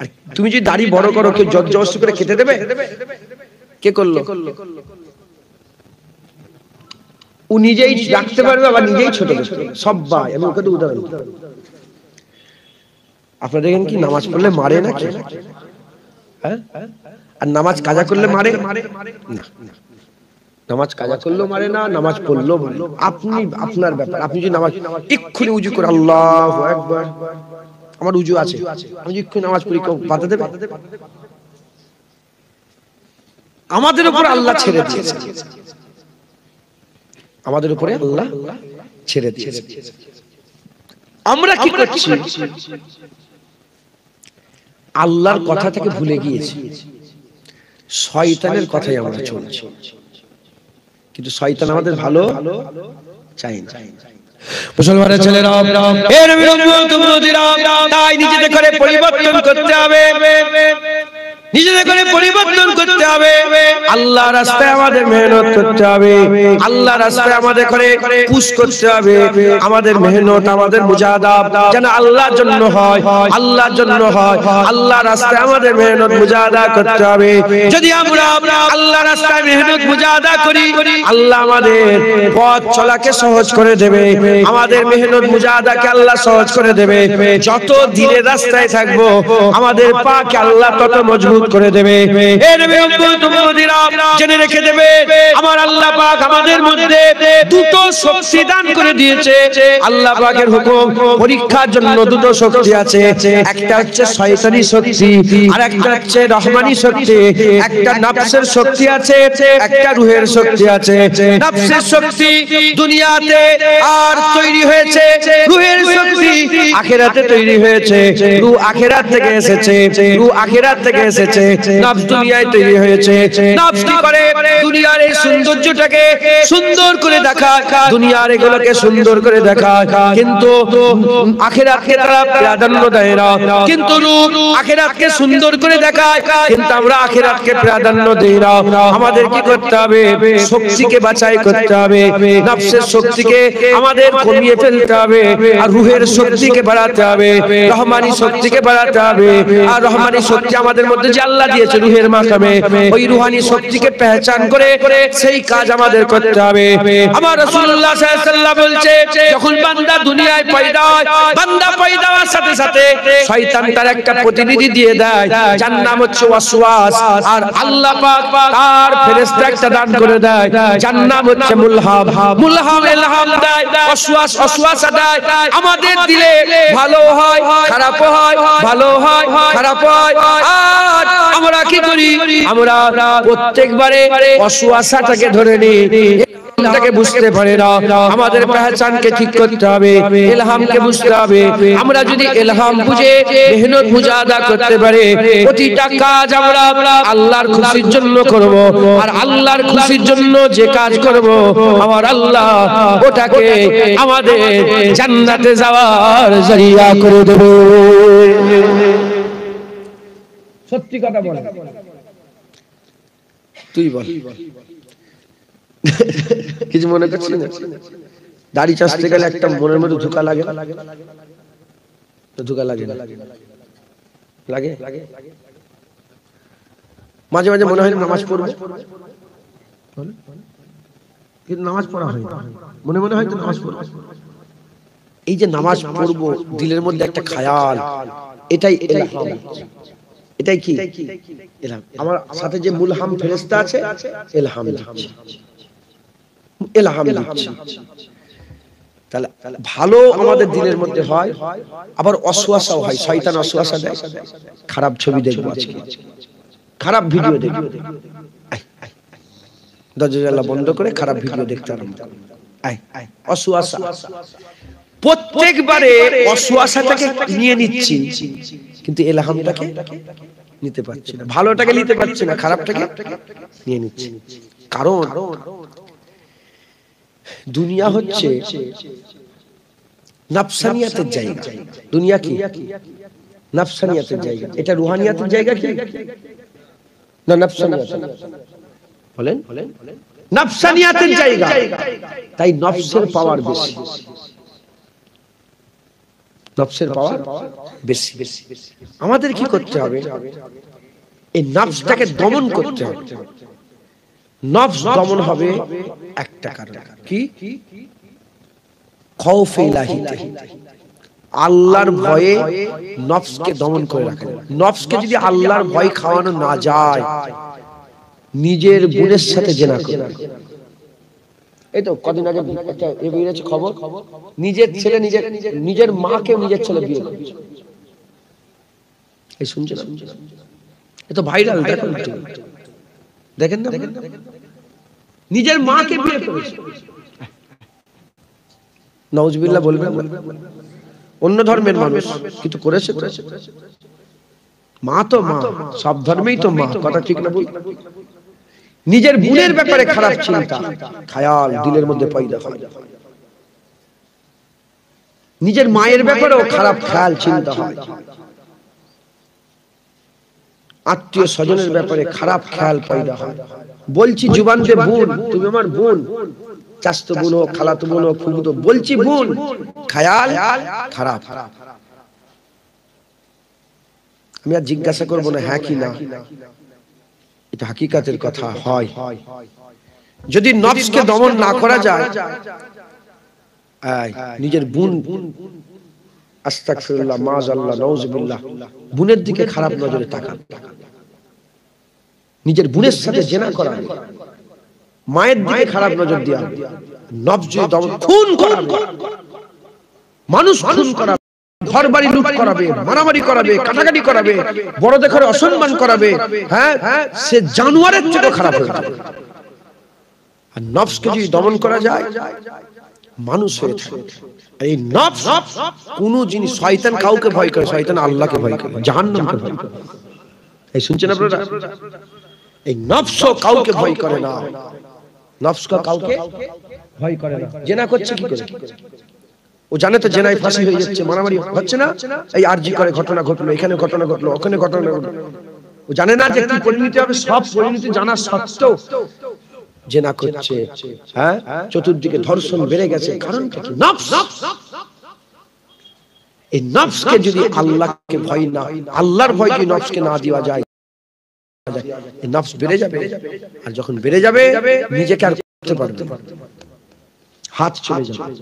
A: আর তুমি যদি দাড়ি বড় করো, কেউ জোর জবরদস্তি করে খেতে দেবে? কে করলো? ও নিজেই রাখতে পারবে, আবার নিজেই ছোট করবে। সবাই, আমি ওকে তো উদাহরণ। আপনারা দেখেন কি নামাজ পড়লে মারে না কি? হ্যাঁ, আর নামাজ কাজা করলে মারে না। নামাজ কাজা করলেও মারে না, নামাজ পড়লেও মারে। আপনি আপনার ব্যাপার। আপনি যদি নামাজ এক্ষুনি উজু করে আল্লাহু আকবার, আমার উজু আছে, আমি এক্ষুনি নামাজ পড়ি, কেউ বাধা দেবে? আমাদের উপর আল্লাহ ছেড়ে দিয়েছে, আমাদের উপরে আল্লাহ ছেড়ে দিয়েছে। আমরা কি করছি? আল্লাহর কথা থেকে ভুলে গিয়েছি, শয়তানের কথাই আমরা চলছি। কিন্তু শয়তান আমাদের ভালো চাই না। মুসলমানের ছেলেরা, এর বিরুদ্ধে তাই নিজেদের করে পরিবর্তন করতে হবে, নিজেদের করে পরিবর্তন করতে হবে। আল্লাহর রাস্তায় আমাদের মেহনত করতে হবে, আল্লাহর রাস্তায় আমাদের করে পুশ করতে হবে। আমাদের মেহনত, আমাদের মুজাহাদা যেন আল্লাহর জন্য হয়, আল্লাহর জন্য হয়। আল্লাহর রাস্তায় আমাদের মেহনত মুজাহাদা করতে হবে। যদি আমরা আল্লাহর রাস্তায় মেহনত মুজাহাদা করি, আল্লাহ আমাদের পথ চলাকে সহজ করে দেবে, আমাদের মেহনত মুজাহাদাকে আল্লাহ সহজ করে দেবে। যত দিনের রাস্তায় থাকবো, আমাদের পাকে আল্লাহ তত মজবুত মজবুত করে দেবে। এ নবী উম্মতিরা জেনে রেখে দেবে, আমার আল্লাহ পাক আমাদের মধ্যে দুটো শক্তি দান করে দিয়েছে। আল্লাহ পাকের হুকুম, পরীক্ষার জন্য দুটো শক্তি আছে, একটা হচ্ছে শয়তানি শক্তি আর একটা হচ্ছে রহমানি শক্তি। একটা নফসের শক্তি আছে, একটা রূহের শক্তি আছে। নফসের শক্তি দুনিয়াতে আর তৈরি হয়েছে, রূহের শক্তি আখিরাতে তৈরি হয়েছে। রূহ আখিরাত থেকে এসেছে, রূহ আখিরাত থেকে এসেছে, নফস দুনিয়ায় তৈরি হয়েছে। নফস কি করে? দুনিয়ার এই সৌন্দর্যটাকে সুন্দর করে দেখায়, দুনিয়ার এগুলোকে সুন্দর করে দেখায়, কিন্তু আখিরাতকে তারা প্রাধান্য দেয় না। কিন্তু রূহ আখিরাতকে সুন্দর করে দেখায়, কিন্তু আমরা আখিরাতকে প্রাধান্য দেই না। আমাদের কি করতে হবে? শক্তিকে বাছাই করতে হবে, নফসের শক্তিকে আমাদের কমিয়ে ফেলতে হবে, আর রূহের শক্তিকে বাড়াতে হবে, রহমানি শক্তিকে বাড়াতে হবে। আর রহমানি শক্তি আমাদের মধ্যে যে আল্লাহ দিয়েছে রূহের মাধ্যমে, ওই রূহানি শক্তিকে পেহচান করে সেই কাজ আমাদের করতে হবে। আমার রাসূলুল্লাহ সাল্লাল্লাহু আলাইহি ওয়াসাল্লাম বলছে, যখন বান্দা দুনিয়ায় পয়দা হয়, বান্দা পয়দা হওয়ার সাথে সাথে শয়তান তার একটা প্রতিনিধি দিয়ে দেয়, যার নাম হচ্ছে ওয়াসওয়াস। আর আল্লাহ পাক তার ফেরেশতা একটা দান করে দেয়, যার নাম হচ্ছে মুলহাম। মুলহাম ইলহাম দেয়, ওয়াসওয়াস দেয়। আমাদের দিলে ভালো হয়, খারাপ হয়, ভালো হয়, খারাপ হয়। আর আমরা কি করি? আমরা প্রত্যেকবারে ওয়াসওয়াসটাকে ধরে নিই, এটাকে বুঝতে পারে না। আমাদের পেহচানকে ঠিক করতে হবে, ইলহামকে বুঝতে হবে। আমরা যদি ইলহাম বুঝে মেহনত মুজাহাদা করতে পারি, প্রতিটা কাজ আমরা আল্লাহর খুশির জন্য করব। আর আল্লাহর খুশির জন্য যে কাজ করব, আমার আল্লাহ ওটাকে আমাদের জান্নাতে যাওয়ার জরিয়া করে দেবে। সত্যি কথা বল, তুই বল। কিছু মনে করছিস না? দাড়ি চাষতে গেলে একটা মনের মধ্যে ধোঁকা লাগে, ধোঁকা লাগে লাগে মাঝে মাঝে মনে হয় নামাজ পড়বো, কিন্তু নামাজ পড়া হয় মনে মনে হয় নামাজ পড়বো। এই যে নামাজ পড়বো, দিলের মধ্যে একটা খায়াল, এটাই ইলহাম। এটাই কি ইলহাম? আমার সাথে যে মুলহাম ফেরেশতা আছে, ইলহাম দিচ্ছে, ইলহাম দিচ্ছে। তাহলে ভালো আমাদের দিলের মধ্যে হয়, আবার অসওয়াসাও হয়। শয়তান অসওয়াসা দেয়, খারাপ ছবি দেখবো আজকে, খারাপ ভিডিও দেখবো, দরজা বন্ধ করে খারাপ ভিডিও দেখতে আরম্ভ করো। অসওয়াসা প্রত্যেকবারে অসওয়াসাটাকে নিয়ে নিচ্ছি, কিন্তু ইলহামটাকে নিতে পারছি না, ভালোটাকে নিতে পারছি না, খারাপটাকে নিয়ে নিচ্ছি। কারণ দুনিয়া হচ্ছে নাফসানিয়াতের জায়গা। দুনিয়া কি? নাফসানিয়াতের জায়গা। এটা রুহানিয়াতের জায়গা কি না? নাফসানিয়াত বলেন, নাফসানিয়াতের জায়গা। তাই নফসের পাওয়ার বেশি, নফসের পাওয়ার বেশি। আমাদের কি করতে হবে? এই নফসটাকে দমন করতে হবে। নফস দমন হবে একটা কারণ কি? খাউফে ইলাহিতে, আল্লাহর ভয়ে নফসকে দমন করে রাখা। নফসকে যদি আল্লাহর ভয় খাওয়ানো না যায়, নিজের বোনের সাথে জেনা করে। এই তো কদিন আগে একটা বেরিয়েছে খবর, নিজের ছেলে নিজের মাকে নিজের ছেলে বিয়ে করেছে। এই শুনছেন? এ তো ভাইরাল, দেখেন না? নিজের মাকে বিয়ে করেছে। নাউজুবিল্লাহ বলবেন, অন্য ধর্মের মানুষ কিন্তু করেছে। মা তো মা, সব ধর্মেই তো মা, কথা ঠিক না? নিজের বোনের ব্যাপারে খারাপ চিন্তা, খায়াল দিলের মধ্যে পয়দা হয়। নিজের মায়ের ব্যাপারেও খারাপ খেয়াল চিন্তা হয়। আত্মীয় স্বজনের ব্যাপারে খারাপ খেয়াল পয়দা হয়। বলছি জুবান দিয়ে বোন, তুমি আমার বোন, চাচতো বোন হোক, খালাতো বোন হোক, ফুফুতো, বলছি বোন, খেয়াল খারাপ। আমি আর জিজ্ঞাসা করবো না হ্যাঁ কি না, এটা হাকিকাতের কথা। হয় যদি নফসকে দমন না করা যায়, নিজের বোন, আস্তাগফিরুল্লাহ, মাআযাল্লাহ, নাউযুবিল্লাহ, বোনের দিকে খারাপ নজরে তাকান। নিজের বোনের সাথে জেনা করাবে, মায়ের দিকে খারাপ নজর দেওয়া, নফস যদি দমন, খুন করাবে, মানুষ খুন করাবে, ঘর বাড়ি লুট করাবে, মারামারি করাবে, কাটাকাটি করাবে, বড়দের ঘরে অসম্মান করাবে, হ্যাঁ, সে জানোয়ারের থেকে খারাপ হয়ে যাবে। আর নফসকে যদি দমন করা যায়, মানুষ হয়ে থাকে। এই নফস কোন জিনিস, শয়তান কাউকে ভয় করে, শয়তান আল্লাহকে ভয় করে, জাহান্নামকে ভয় করে। এই শুনছেন আপনারা? এই নফস কাউকে ভয় করে না, নফস কাউকে ভয় করে না। জেনা করছে কি করে? ও জানে তো জেনায় ফাঁসি হয়ে যাচ্ছে, মারামারি হচ্ছে না, এই আরজি করে ঘটনা ঘটলো, এখানে ঘটনা ঘটলো, ওখানে ঘটনা ঘটলো, ও জানে না যে কি পরিণতি হবে। সব পরিণতি জানা সত্ত্বেও জেনা করছে। হ্যাঁ, চতুর্দিকে ধর্ষণ বেড়ে গেছে, কারণটা কি? নফস। এই নফসকে যদি আল্লাহকে ভয় না, আল্লাহর ভয় যদি নফসকে না দেওয়া যায়, এই নফস বেড়ে যাবে। আর যখন বেড়ে যাবে, নিজেকে আর করতে পারবে না, হাত চলে যাবে,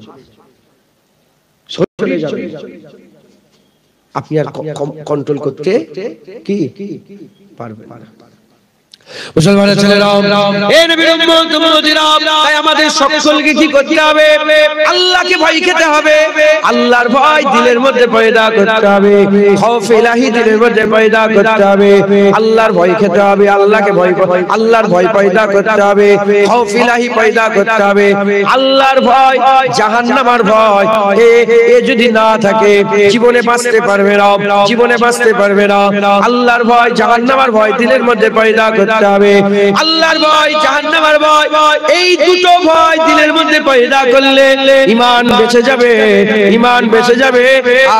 A: চলে যাবে, আপনি আর কন্ট্রোল করতে কি পারবেন না। মুসলমানের ছেলেরা, এ নবীর উম্মত উম্মতিরা, তাই আমাদের সকলকে কি করতে হবে? আল্লাহকে ভয় খেতে হবে, আল্লাহর ভয় দিলের মধ্যে পয়দা করতে হবে, খৌফ ইলাহি দিলের মধ্যে পয়দা করতে হবে, আল্লাহর ভয় খেতে হবে, আল্লাহকে ভয়, আল্লাহর ভয় পয়দা করতে হবে, খৌফ ইলাহি পয়দা করতে হবে, আল্লাহর ভয়, জাহান্নামের ভয়, এ যদি না থাকে জীবনে বাঁচতে পারবে না, জীবনে বাঁচতে পারবে না। আল্লাহর ভয়, জাহান্নামের ভয় দিলের মধ্যে পয়দা করতে হবে। আল্লাহর ভয়, জাহান্নামের ভয়, এই দুটো ভয় দিলের মধ্যে পয়দা করলে ঈমান বেঁচে যাবে, ঈমান বেঁচে যাবে,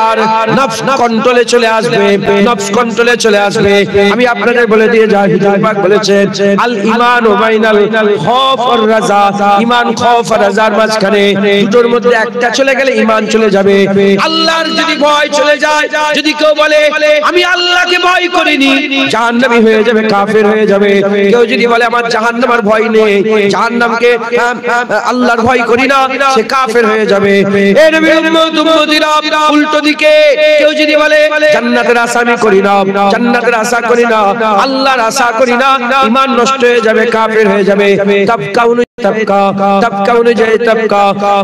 A: আর নফস কন্ট্রোলে চলে আসবে, নফস কন্ট্রোলে চলে আসবে। আমি আপনাদের বলে দিয়ে যাই, হুজুর পাক বলেছেন, আল ঈমান ওয়া বাইনাল খৌফ ওয়ার রাজা, ঈমান, খৌফ আর রাজার মাঝখানে দুটোর মধ্যে একটা চলে গেলে ঈমান চলে যাবে। আল্লাহর যদি ভয় চলে যায়, যদি কেউ বলে আমি আল্লাহকে ভয় করিনি, জাহান্নামী হয়ে যাবে, কাফের হয়ে যাবে। কেউ যদি বলে আমার জাহান্নামের ভয় নেই, জাহান্নামকে আল্লাহর ভয় করি না, সে কাফের হয়ে যাবে। এ নবীর উম্মত উম্মতিরা, উল্টো দিকে কেউ যদি বলে জান্নাতের আশা আমি করি না, জান্নাতের আশা করি না, আল্লাহর আশা করি না, ঈমান নষ্ট হয়ে যাবে, কাফের হয়ে যাবে। তাবকা অনুযায়ী তাবকা, তাবকা অনুযায়ী তাবকা।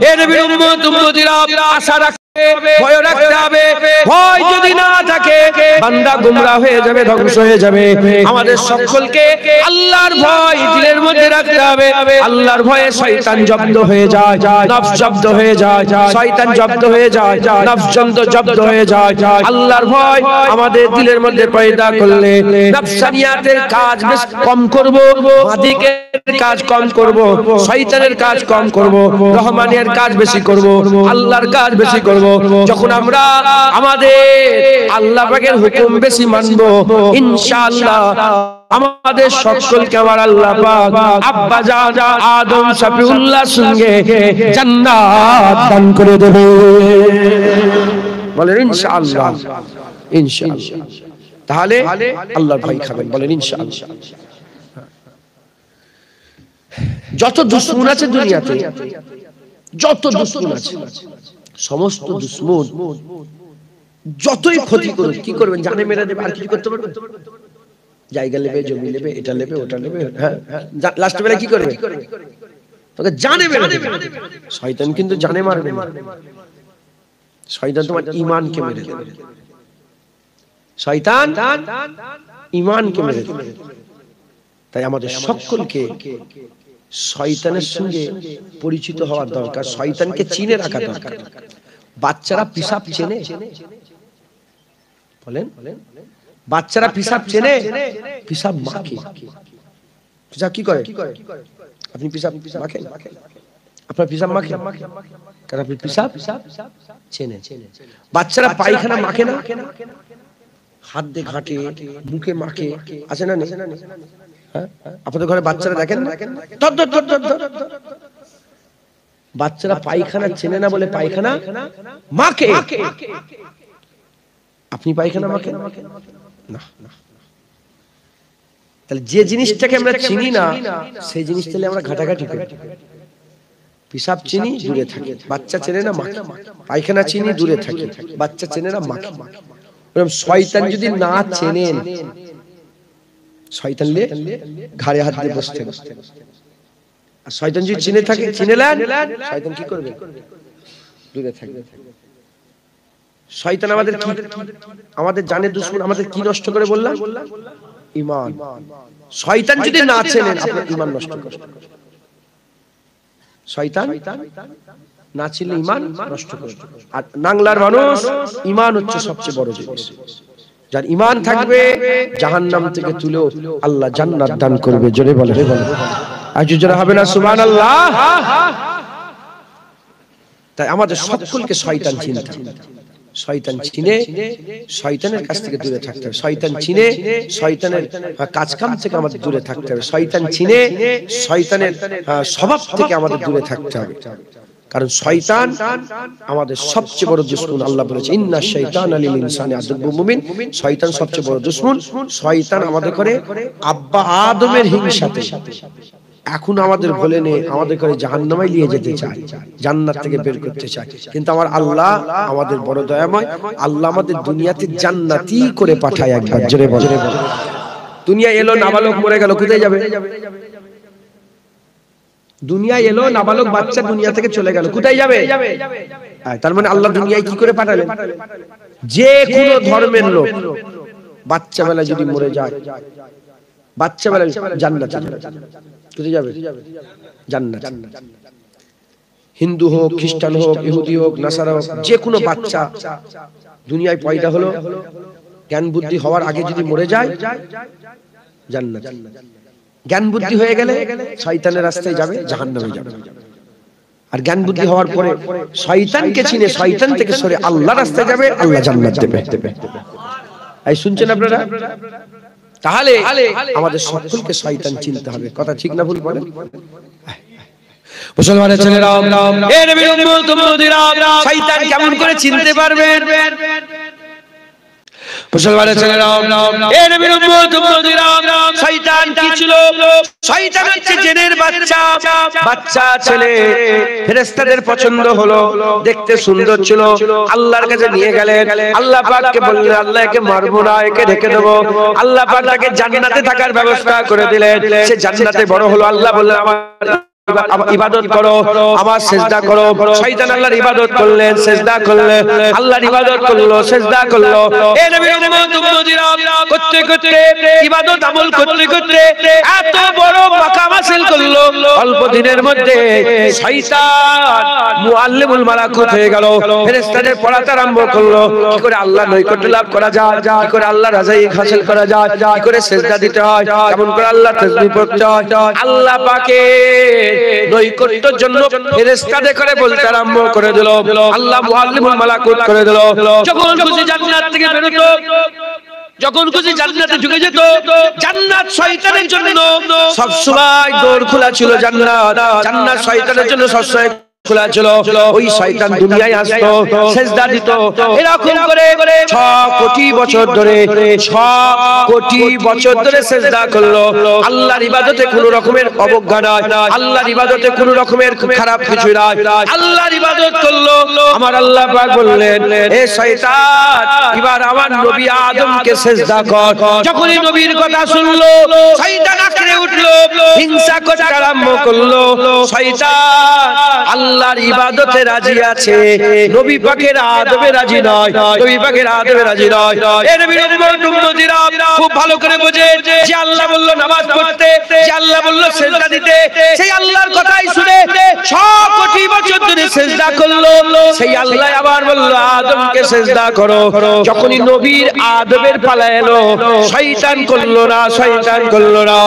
A: এ নবীর উম্মত উম্মতিরা, আশা রাখতে, ভয় রাখতে হবে। ভয় যদি না থাকে, বান্দা গুমরাহ হয়ে যাবে, ধ্বংস হয়ে যাবে। আমাদের সকলকে আল্লাহর ভয় দিলের মধ্যে রাখতে হবে। আল্লাহর ভয়ে শয়তান জব্দ হয়ে যায়, নফস জব্দ হয়ে যায়, শয়তান জব্দ হয়ে যায়, নফস জব্দ হয়ে যায়। আল্লাহর ভয় আমাদের দিলের মধ্যে পয়দা করলে নফসানিয়াতের কাজ বেশ কম করব, মাদিকের কাজ কম করব, শয়তানের কাজ কম করব, রহমানের কাজ বেশি করব, আল্লাহর কাজ বেশি করব। যখন আমরা আমাদের আল্লাহ পাকের হুকুম বেশি মানব, ইনশাআল্লাহ আমাদের সকলকে আমার আল্লাহ পাক আব্বা জান আদম শফিউল্লাহ সঙ্গে জান্নাত দান করে দেবে। বলেন ইনশাআল্লাহ, ইনশাআল্লাহ। তাহলে আল্লাহর ভয় খাবেন, বলেন ইনশাআল্লাহ। যত দুশমন আছে দুনিয়াতে, যত দুশমন আছে, সমস্ত দুশমন যতই ক্ষতি করুক, কি করবেন? জানে মেরে দেবে, আর কিছু করতে পারবে? জায়গা নেবে, জমি নেবে, এটা নেবে, ওটা নেবে, হ্যাঁ, লাস্ট বেলা কি করবে? তোকে জানে মেরে দেবে। শয়তান কিন্তু জানে মারবে না, শয়তান তোমার ঈমানকে মেরে দেবে, শয়তান ঈমানকে মেরে দেবে। তাই আমাদের সকলকে শয়তানের সঙ্গে পরিচিত হওয়ার দরকার, শয়তানকে চিনে রাখা দরকার। বাচ্চারা পিসাব চেনে, বলেন বাচ্চারা পিসাব চেনে? পিসাব মাখে। পিসাব কি করে? আপনি পিসাব মাখেন? আপনার পিসাব মাখে? কারণ আপনি পিসাব চেনে। বাচ্চারা পায়খানা মাখে না? হাত দিয়ে ঘাটে, মুখে মাখে, আছে না? আপনাদের ঘরে বাচ্চারা দেখেন না? বাচ্চারা পায়খানা চেনে না বলে পায়খানা মাখে। আপনি পায়খানা মাখেন না? তাহলে যে জিনিসটাকে আমরা চিনি না, সেই জিনিসটা আমরা ঘাটাঘাটি করি। পিসাব চিনি, দূরে থাকি। বাচ্চা চেনে না, মাখে। পায়খানা চিনি, দূরে থাকি। বাচ্চা চেনে না, মাখে। শয়তান যদি না চেনেন, শয়তান নিয়ে ঘাড়ে হাত দিয়ে বসতে। আর শয়তান যদি চিনে থাকে, চিনেলেন, শয়তান কি করবে? দূরে থাকবে। শয়তান আমাদের কি, আমাদের জানের দুশমন, আমাদের কি নষ্ট করে বললাম? ঈমান। শয়তান যদি না চেনেন, আপনার ঈমান নষ্ট করে। শয়তান না চিনলে ঈমান নষ্ট করে। আর নাংলার মানুষ, ঈমান হচ্ছে সবচেয়ে বড় জিনিস। যার ঈমান থাকবে, জাহান্নাম থেকে তুলেও আল্লাহ জান্নাত দান করবে। জোরে বলে, আর জোরে হবে না সুবহানাল্লাহ? তাই আমাদের সকলকে শয়তান চিনতে হবে। শয়তান চিনে শয়তানের কাছ থেকে দূরে থাকতে হবে। শয়তান চিনে শয়তানের কাজকাম থেকে আমাদের দূরে থাকতে হবে। শয়তান চিনে শয়তানের স্বভাব থেকে আমাদের দূরে থাকতে হবে। কারণ শয়তান আমাদের সবচেয়ে বড় দুশমন। আল্লাহ বলেছে ইন্না শাইতানা লিল ইনসানি আদুব্বুম মুবিন। শয়তান সবচেয়ে বড় দুশমন। শয়তান আমাদের করে আব্বা আদমের হিংসাতে এখন আমাদের বলে নে, আমাদের করে জাহান্নামে নিয়ে যেতে চায়, জান্নাত থেকে বের করতে চায়। কিন্তু আমার আল্লাহ আমাদের বড় দয়াময়। আল্লাহ আমাদের দুনিয়াতে জান্নাতি করে পাঠায়। একবার জোরে বলে। দুনিয়া এলো, নাবালক মরে গেল, কোথায় যাবে? দুনিয়া এলো, নাবালক বাচ্চা দুনিয়া থেকে চলে গেল, কোথায় যাবে? তার মানে আল্লাহ দুনিয়ায় কি করে পাঠালেন? যে কোনো ধর্মের লোক বাচ্চা বেলা যদি মরে যায়, বাচ্চা বেলা জান্নাতে যাবে। কোথায় যাবে? জান্নাত। হিন্দু হোক, খ্রিস্টান হোক, ইহুদি হোক, নাসারা হোক, যে কোনো বাচ্চা দুনিয়ায় পয়দা হলো, জ্ঞান বুদ্ধি হওয়ার আগে যদি মরে যায়, জান্নাত। জ্ঞান বুদ্ধি হয়ে গেলে শয়তানের রাস্তায় যাবে, জাহান্নামে যাবে। আর জ্ঞান বুদ্ধি হওয়ার পরে শয়তানকে চিনে শয়তান থেকে সরে আল্লাহর রাস্তায় যাবে, আল্লাহ জান্নাত দেবে। এই শুনছেন আপনারা? তাহলে আমাদের সকলকে শয়তান চিনতে হবে। কথা ঠিক না ভুল বলেন? মুসলমানের ছেলেরা, এ নবীর উম্মত উম্মতিরা, শয়তান কেমন করে চিনতে পারবেন? মুসলমানের ছেলেরা, এ নবীর উম্মত উম্মতিরা, শয়তান কি ছিল? শয়তান হচ্ছে জিনের বাচ্চা। বাচ্চা ছেলে ফেরেশতাদের পছন্দ হলো, দেখতে সুন্দর ছিল। আল্লাহর কাছে নিয়ে গেলেন। আল্লাহ পাককে বললেন, আল্লাহ একে মারবো না, একে রেখে দেবো। আল্লাহ পাক তাকে জান্নাতে থাকার ব্যবস্থা করে দিলেন। সে জান্নাতে বড় হলো। আল্লাহ বললেন, আমার ইবাদত করো, আমার সিজদা করো। শয়তান আল্লাহর ইবাদত করলেন, সিজদা করলেন, আল্লাহর ইবাদত করলো, সিজদা করলো। এ নবীর উম্মত উম্মতিরা, করতে করতে ইবাদত আমল করতে করতে এত বড় মাকাম হাসিল করলো, অল্প দিনের মধ্যে শয়তান মুআল্লিমুল মালাকুত হয়ে গেল। ফেরেশতাদের পড়াতে আরম্ভ করলো, কি করে আল্লাহ নৈকট্য লাভ করা যায়, কি করে আল্লাহ রাজাই হাসিল করা যায়, কি করে সিজদা দিতে হয়, কেমন করে আল্লাহ তাসবিহ পড়তে হয়। আল্লাহ পাকের নৈকট্যের জন্য ফেরেশতাদের করে বলতে আরম্ভ করে দিল। আল্লাহ মুআল্লিমুল মালাকুত করে দিল। যখন খুশি জান্নাত থেকে বের হতো, যখন খুশি জান্নাতে ঢুকে যেত। জান্নাত শয়তানের জন্য সব সময় দৌড় খোলা ছিল। জান্নাত শয়তানের জন্য সব সময় খোলা ছিল। ওই শয়তান দুনিয়ায় আসতো, সিজদা দিত। এরকম করে 6 কোটি বছর ধরে, 6 কোটি বছর ধরে সিজদা করলো। আল্লাহর ইবাদতে কোনো রকমের অবজ্ঞা নাই, আল্লাহর ইবাদতে কোনো রকমের খারাপ কিছু নাই, আল্লাহর ইবাদত করলো। আমার আল্লাহ পাক বললেন, এ শয়তান, এবার আমার নবী আদমকে সিজদা কর। যখনই নবীর কথা শুনলো, শয়তান আঁকড়ে উঠলো, হিংসা করতে আরম্ভ করলো। শয়তান আল্লাহর ইবাদতে রাজি আছে, নবী পাকের আদবে রাজি নয়, নবী পাকের আদবে রাজি নয়। এ নবীর উম্মত উম্মতিরা খুব ভালো করে বোঝে, যে আল্লাহ বলল নামাজ পড়তে, যে আল্লাহ বলল সিজদা দিতে, সেই আল্লাহর কথাই শুনে 6 কোটি বছর ধরে সিজদা করলো। সেই আল্লাহ আবার বলল আদমকে সিজদা করো। যখনই নবীর আদবের পালা এলো, শয়তান করলো না, শয়তান করলো না।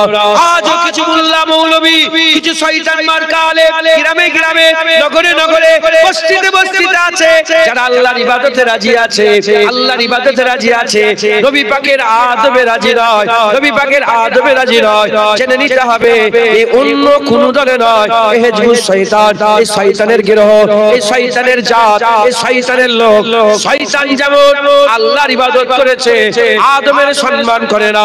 A: আজও কিছু মোল্লা মৌলবী, কিছু শয়তান মার্কা আলেম গ্রামে গ্রামে, নগরে নগরে, বস্তিতে বস্তিতে আছে, যারা আল্লাহর ইবাদতে রাজি আছে, আল্লাহর ইবাদতে রাজি আছে, নবী পাকের আদবে রাজি নয়, নবী পাকের আদবে রাজি নয়। জেনে নিতে হবে, এই অন্য কোন দলে নয়, এই হিজবুস শয়তান, এই শয়তানের গিরহ, এই শয়তানের জাত, এই শয়তানের লোক। শয়তান যেমন আল্লাহর ইবাদত করেছে, আদমের সম্মান করে না।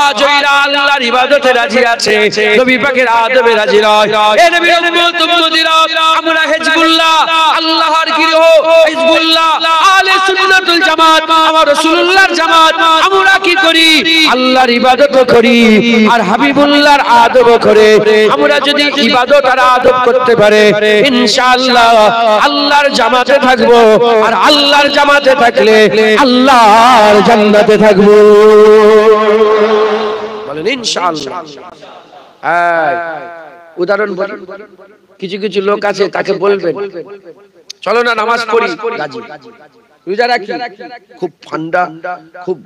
A: আজ এরা আল্লাহর ইবাদতে রাজি আছে, নবী পাকের আদবে রাজি নয়। এ নবীর উম্মত উম্মতিরা, আমরা হিজবুল্লাহ, আল্লাহর গিরহ হিজবুল্লাহ, আহলে সুন্নাতুল জামাত, আমার রাসূলুল্লাহর জামাত, আমরা কি করি? আল্লাহর ইবাদত করি আর হাবিবুল্লাহর আদব করে। আমরা যদি ইবাদত আর আদব করতে পারে, ইনশাআল্লাহ আল্লাহর জামাতে থাকবো, আর আল্লাহর জামাতে থাকলে আল্লাহর জান্নাতে থাকবো। বলেন ইনশাআল্লাহ। উদাহরণ বলি, কিছু কিছু লোক আছে, তাকে বলবেন চলো না নামাজ পড়ি, রাজি। রোজা রাখি, খুব ঠান্ডা, খুব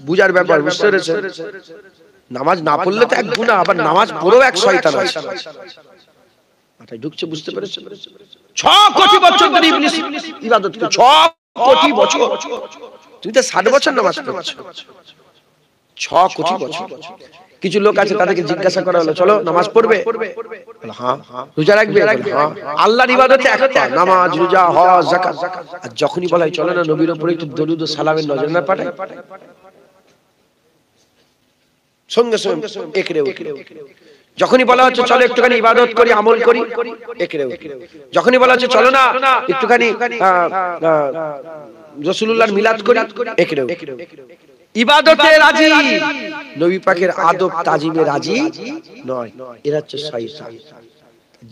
A: বুঝার ব্যাপার, বুঝতে পেরেছেন? নামাজ না পড়লে তো এক গুনাহ, আবার নামাজ পড়েও এক শয়তান আছে। মাথায় ঢুকছে, বুঝতে পেরেছেন? 6 কোটি বছর ধরে ইবলিস ইবাদত করে, 6 কোটি বছর। তুমি তো 60 বছর নামাজ পড়ছো, 6 কোটি বছর। কিছু লোক আছে, তাদেরকে জিজ্ঞাসা করা হলো চলো নামাজ পড়বে, হ্যাঁ। রোজা রাখবে, হ্যাঁ। আল্লাহর ইবাদতে একটা, নামাজ, রোজা, হজ, যাকাত। আর যখনই বলা হয় চলো না নবীর উপরে একটু দরুদ ও সালামের নজর না পাঠাই, সঙ্গে সঙ্গে একরে উঠে। যখনই বলা হচ্ছে চলো একটুখানি ইবাদত করি, আমল করি, একরে উঠে। যখনই বলা হচ্ছে চলো না একটুখানি রাসূলুল্লাহর মিলাদ করি, একরে উঠে। ইবাদতে রাজি, নবী পাকের আদব তাজিমে রাজি নয়। এরা হচ্ছে শয়তান।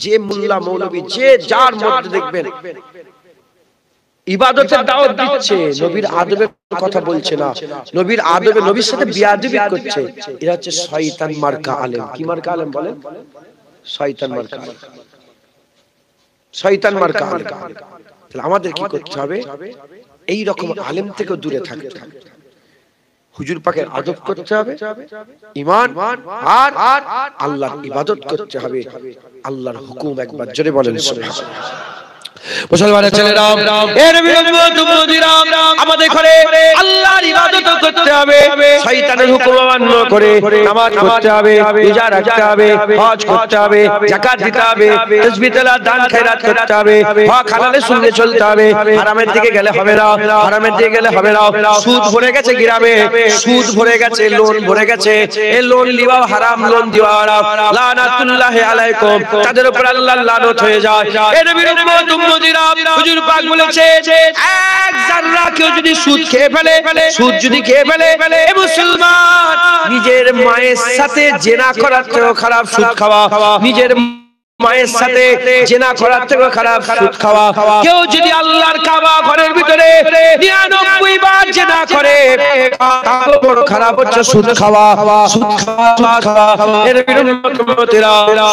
A: যে মোল্লা মৌলবী, যে যার মধ্যে দেখবেন ইবাদতের দাওয়াত দিচ্ছে, নবীর আদবের কথা বলছে না, নবীর আদবে নবীর সাথে বিয়াদবি করছে, এরা হচ্ছে শয়তান মার্কা আলেম। কি মার্কা আলেম বলেন? শয়তান মার্কা আলেম, শয়তান মার্কা আলেম। তাহলে আমাদের কি করতে হবে? এই রকম আলেম থেকে দূরে থাকতে হবে, হুজুর পাকের আদব করতে হবে, ঈমান আর আল্লাহর ইবাদত করতে হবে। আল্লাহর হুকুম একবার জোরে বলেন সুবহানাল্লাহ। মুসলমানের ছেলেরা, এর বিরুদ্ধে আমাদের ঘরে আল্লাহর ইবাদত করতে হবে, শয়তানের হুকুম অমান্য করে নামাজ পড়তে হবে, রোজা রাখতে হবে, হজ করতে হবে, যাকাত দিতে হবে, তাসবিহ তেলাওয়াত দান খেরাত করতে হবে, হক হালালের সঙ্গে চলতে হবে। হারামের দিকে গেলে হবে না, হারামের দিকে গেলে হবে না। সুদ ভরে গেছে গ্রামে, সুদ ভরে গেছে, লোন ভরে গেছে, এই লোন লিওয়া হারাম, লোন দেওয়া হারাম, লানাতুল্লাহি আলাইকুম, তাদের উপর আল্লাহর লানত হয়ে যায়। এর বিরুদ্ধে হুজুর পাক বলেছে এক জাররা কেউ যদি সুদ খেয়ে ফেলে, সুদ যদি খেয়ে ফেলে, এ মুসলমান নিজের মায়ের সাথে জিনা করার থেকেও খারাপ সুদ খাওয়া, নিজের মায়ের সাথে জিনা করার থেকেও খারাপ সুদ খাওয়া। কেউ যদি আল্লাহর কাবা ঘরের ভিতরে 99 বার জিনা করে, তারও বড় খারাপ হচ্ছে সুদ খাওয়া। সুদ খাওয়া, এর বিরুদ্ধে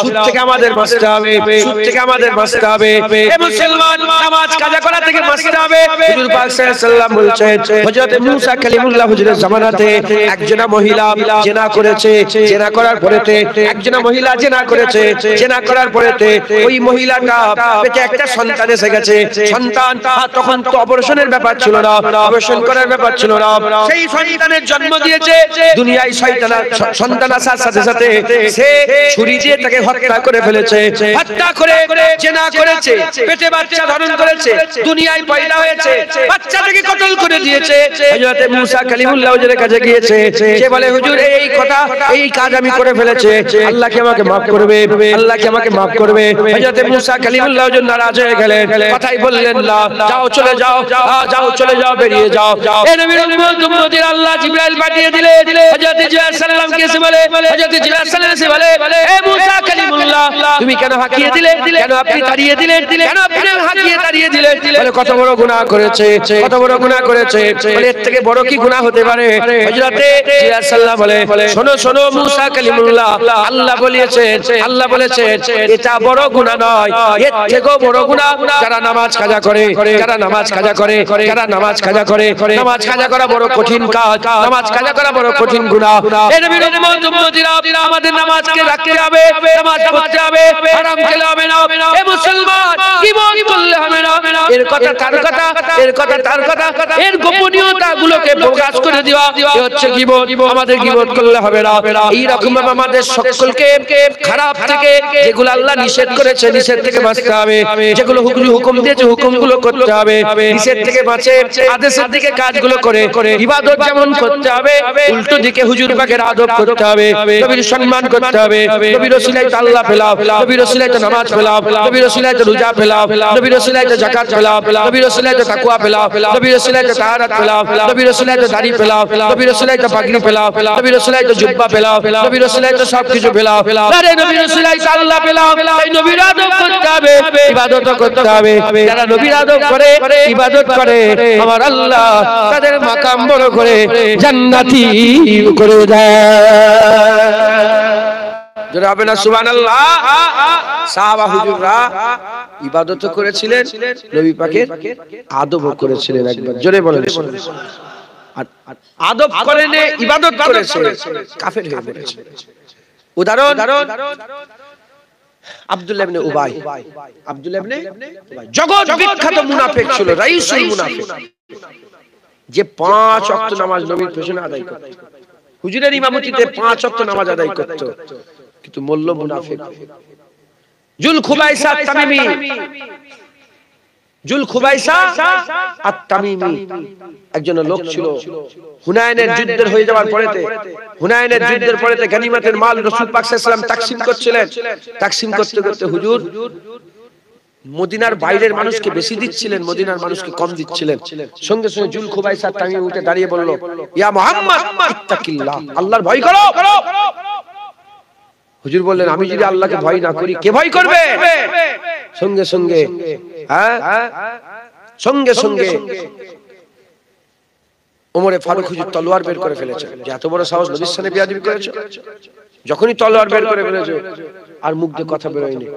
A: সুদ থেকে আমাদের বাঁচতে হবে, সুদ থেকে আমাদের বাঁচতে হবে। এ মুসলমান নামাজ কাজা করা থেকে বাঁচতে হবে। হুজুর পাক সাল্লাল্লাহু আলাইহি ওয়াসাল্লাম বলেছেন, হযরত মুসা কালিমুল্লাহ হুজুরের জামানাতে একজনা মহিলা জিনা করেছে, জিনা করার পরেতে একজনা মহিলা জিনা করেছে, জিনা করার পরেতে ওই মহিলাটা পেটে একটা সন্তান এসে গেছে। সন্তান তখন তো অপারেশনের ব্যাপার ছিল না, অপারেশন করার ব্যাপার ছিল না। সেই সন্তানের জন্ম দিয়েছে দুনিয়ায়। সন্তান আসার সাথে সাথে সে ছুরি দিয়ে তাকে হত্যা করে ফেলেছে, হত্যা করে জিনা করেছে, পেটে বাচ্চা ধারণ করেছে, দুনিয়ায় পয়দা হয়েছে, বাচ্চাটাকে কতল করে দিয়েছে। হযরত মুসা কালিমুল্লাহ হুজুরের কাছে গিয়েছে, সে বলে হুজুর এই কথা, এই কাজ আমি করে ফেলেছে, আল্লাহ কি আমাকে maaf করবে, আল্লাহ কি আমাকে maaf করবে? হযরত মুসা কালিমুল্লাহ হুজুর নারাজ হয়ে গেলেন, কথাই বললেন না, যাও চলে যাও, যাও চলে যাও, বেরিয়ে যাও। এই নবীর উম্মতের আল্লাহ জিবরাইল পাঠিয়ে দিলেন। হযরত জিবরাইল সাল্লাল্লাহু আলাইহি ওয়াসাল্লাম বলে, হযরত জিবরাইল সাল্লাল্লাহু আলাইহি ওয়াসাল্লাম বলে, এ মুসা কালিমুল্লাহ তুমি কেন হাঁকিয়ে দিলে, কেন আপনি তাড়িয়ে দিলেন, কেন আপনি হাঁকিয়ে তাড়িয়ে দিলেন? বলে কত বড় গুনাহ করেছে, কত বড় গুনাহ করেছে। বলে এর থেকে বড় কি গুনাহ হতে পারে? হযরত জিবরাইল সাল্লাল্লাহু বলে, শোনো শোনো মুসা কালিমুল্লাহ, আল্লাহ বলেছেন, আল্লাহ বলেছেন এটা বড় গুনাহ নয়, এর থেকেও বড় গুনাহ যারা নামাজ কাজা করে, যারা নামাজ কাজা করে, যারা নামাজ কাজা করে। নামাজ কাজা করা বড় কঠিন কাজ, নামাজ কাজা করা বড় কঠিন গুনাহ। এই নবীর উম্মতিরা আমাদের নামাজকে রাখতে হবে, নামাজ পড়তে হবে, হারাম খেলে হবে না। এ মুসলমান, গীবত করলে হবে না। এর কথা তার কথা, এর কথা তার কথা, এর গোপনীয়তা গুলোকে প্রকাশ করে দেওয়া হচ্ছে গীবত। আমাদের গীবত করলে হবে না। এই রকম ভাবে আমাদের সকলকে খারাপ থেকে, যেগুলো আল্লাহ নিষেধ করেছে নিষেধ থেকে বাঁচতে হবে, যেগুলো হুকুম দিয়েছে হুকুমগুলো করতে হবে, নিষেধ থেকে বাঁচে আদেশের দিকে কাজগুলো করে ইবাদত যেমন করতে হবে, উল্টো দিকে হুজুর পাকের আদব করতে হবে, নবীর সম্মান করতে হবে, নবীর ওসিলায় আল্লাহ ফেলাও, নবীর ওসিলায় নামাজ ফেলাও, নবীর ওসিলায় রোজা ফেলাও, নবীর ওসিলায় যাকাত ফেলাও, নবীর ওসিলায় তাকওয়া ফেলাও, নবীর ওসিলায় তাহারাত ফেলাও, নবীর ওসিলায় দাড়ি ফেলাও, নবীর ওসিলায় পাগড়ি ফেলাও, নবীর ওসিলায় জুব্বা ফেলাও, নবীর ওসিলায় সবকিছু ফেলাও। আরে নবীর ওসিলায় আল্লাহ ফেলাও, এই নবীর আদব করতে হবে, ইবাদত করতে হবে। যারা নবীর আদব করে, ইবাদত করে, আমার আল্লাহ তাদের মাকাম বড় করে জান্নাতি করে দেয়। জোরে হবে না সুবহানাল্লাহ। সাহাবা হুজুররা ইবাদত করেছিলেন, নবী পাকের আদবও করেছিলেন। একবার জোরে বলেন। আর আদব করেন, ইবাদত করেছে, কাফের হয়ে পড়েছে। উদাহরণ আব্দুল্লাহ ইবনে উবাই। আব্দুল্লাহ ইবনে উবাই জগৎ বিখ্যাত মুনাফিক ছিল, রাইসুল মুনাফিক, যে 5 ওয়াক্ত নামাজ নবীর পেছনে আদায় করত, হুজুরের ইমামতিতে 5 ওয়াক্ত নামাজ আদায় করত, কিন্তু মোল্ল মুনাফিক। জুলখুবাইসা তামিমি, জুলখুবাইসা আত-তামিমি একজন লোক ছিল। হুনাইনের যুদ্ধের হয়ে যাওয়ার পরেতে, হুনাইনের যুদ্ধের পরেতে গনিমতের মাল রাসূল পাক সাল্লাল্লাহু আলাইহি ওয়াসাল্লাম তাকসীম করছিলেন। তাকসীম করতে করতে হুজুর মদিনার বাইরের মানুষকে বেশি দিচ্ছিলেন, মদিনার মানুষকে কম দিচ্ছিলেন। সঙ্গে সঙ্গে জুলখুবাইসা তামিমি উঠে দাঁড়িয়ে বলল, ইয়া মুহাম্মদ ইত্তাকিল্লাহ, আল্লাহর ভয় করো। হুজুর বললেন, আমি যদি আল্লাহকে ভয় না করি কে ভয় করবে? সঙ্গে সঙ্গে সঙ্গে সঙ্গে ওমরে ফারুক হুজুর তলোয়ার বের করে ফেলেছে, যে এত বড় সাহস, নবীর সামনে বেয়াদবি করেছো। যখনই তলোয়ার বের করে ফেলেছে, আর মুখ দিয়ে কথা বের হয়নি।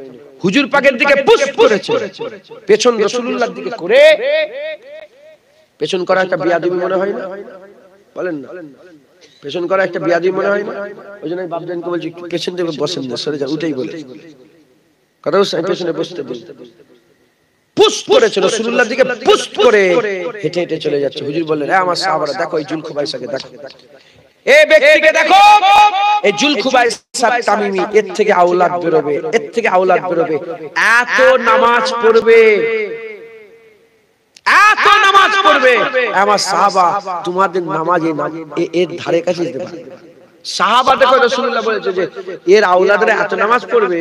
A: হুজুর পাকের দিকে পুশ করেছে, পেছন রাসূলুল্লাহর দিকে করে। পেছন করা একটা বেয়াদবি মনে হয় না? বলেন না, পেছন করা একটা বেয়াদবি মনে হয় না? ওই জন্য আমি বাপজানকে বলছি, পেছন থেকে বসেন না, সরে যান, উঠেই বলে কথা, পেছনে বসতে বলতে পুশ করেছে রাসূলুল্লাহর দিকে, পুশ করে হেঁটে হেঁটে চলে যাচ্ছে। হুজুর বললেন, এ আমার সাহাবারা দেখো, এই জুলখুবাইসাকে দেখো, এই ব্যক্তিকে দেখো, এই জুলখুবাইসা তামিমি, এর থেকে আওলাদ বেরোবে, এর থেকে আওলাদ বেরোবে, এত নামাজ পড়বে, এত নামাজ পড়বে। আমার সাহাবা তোমাদের নামাজে এর ধারে কাছে যেতে পারে। সাহাবা দেখো রাসূলুল্লাহ বলেছে যে এর আওলাদরা এত নামাজ পড়বে,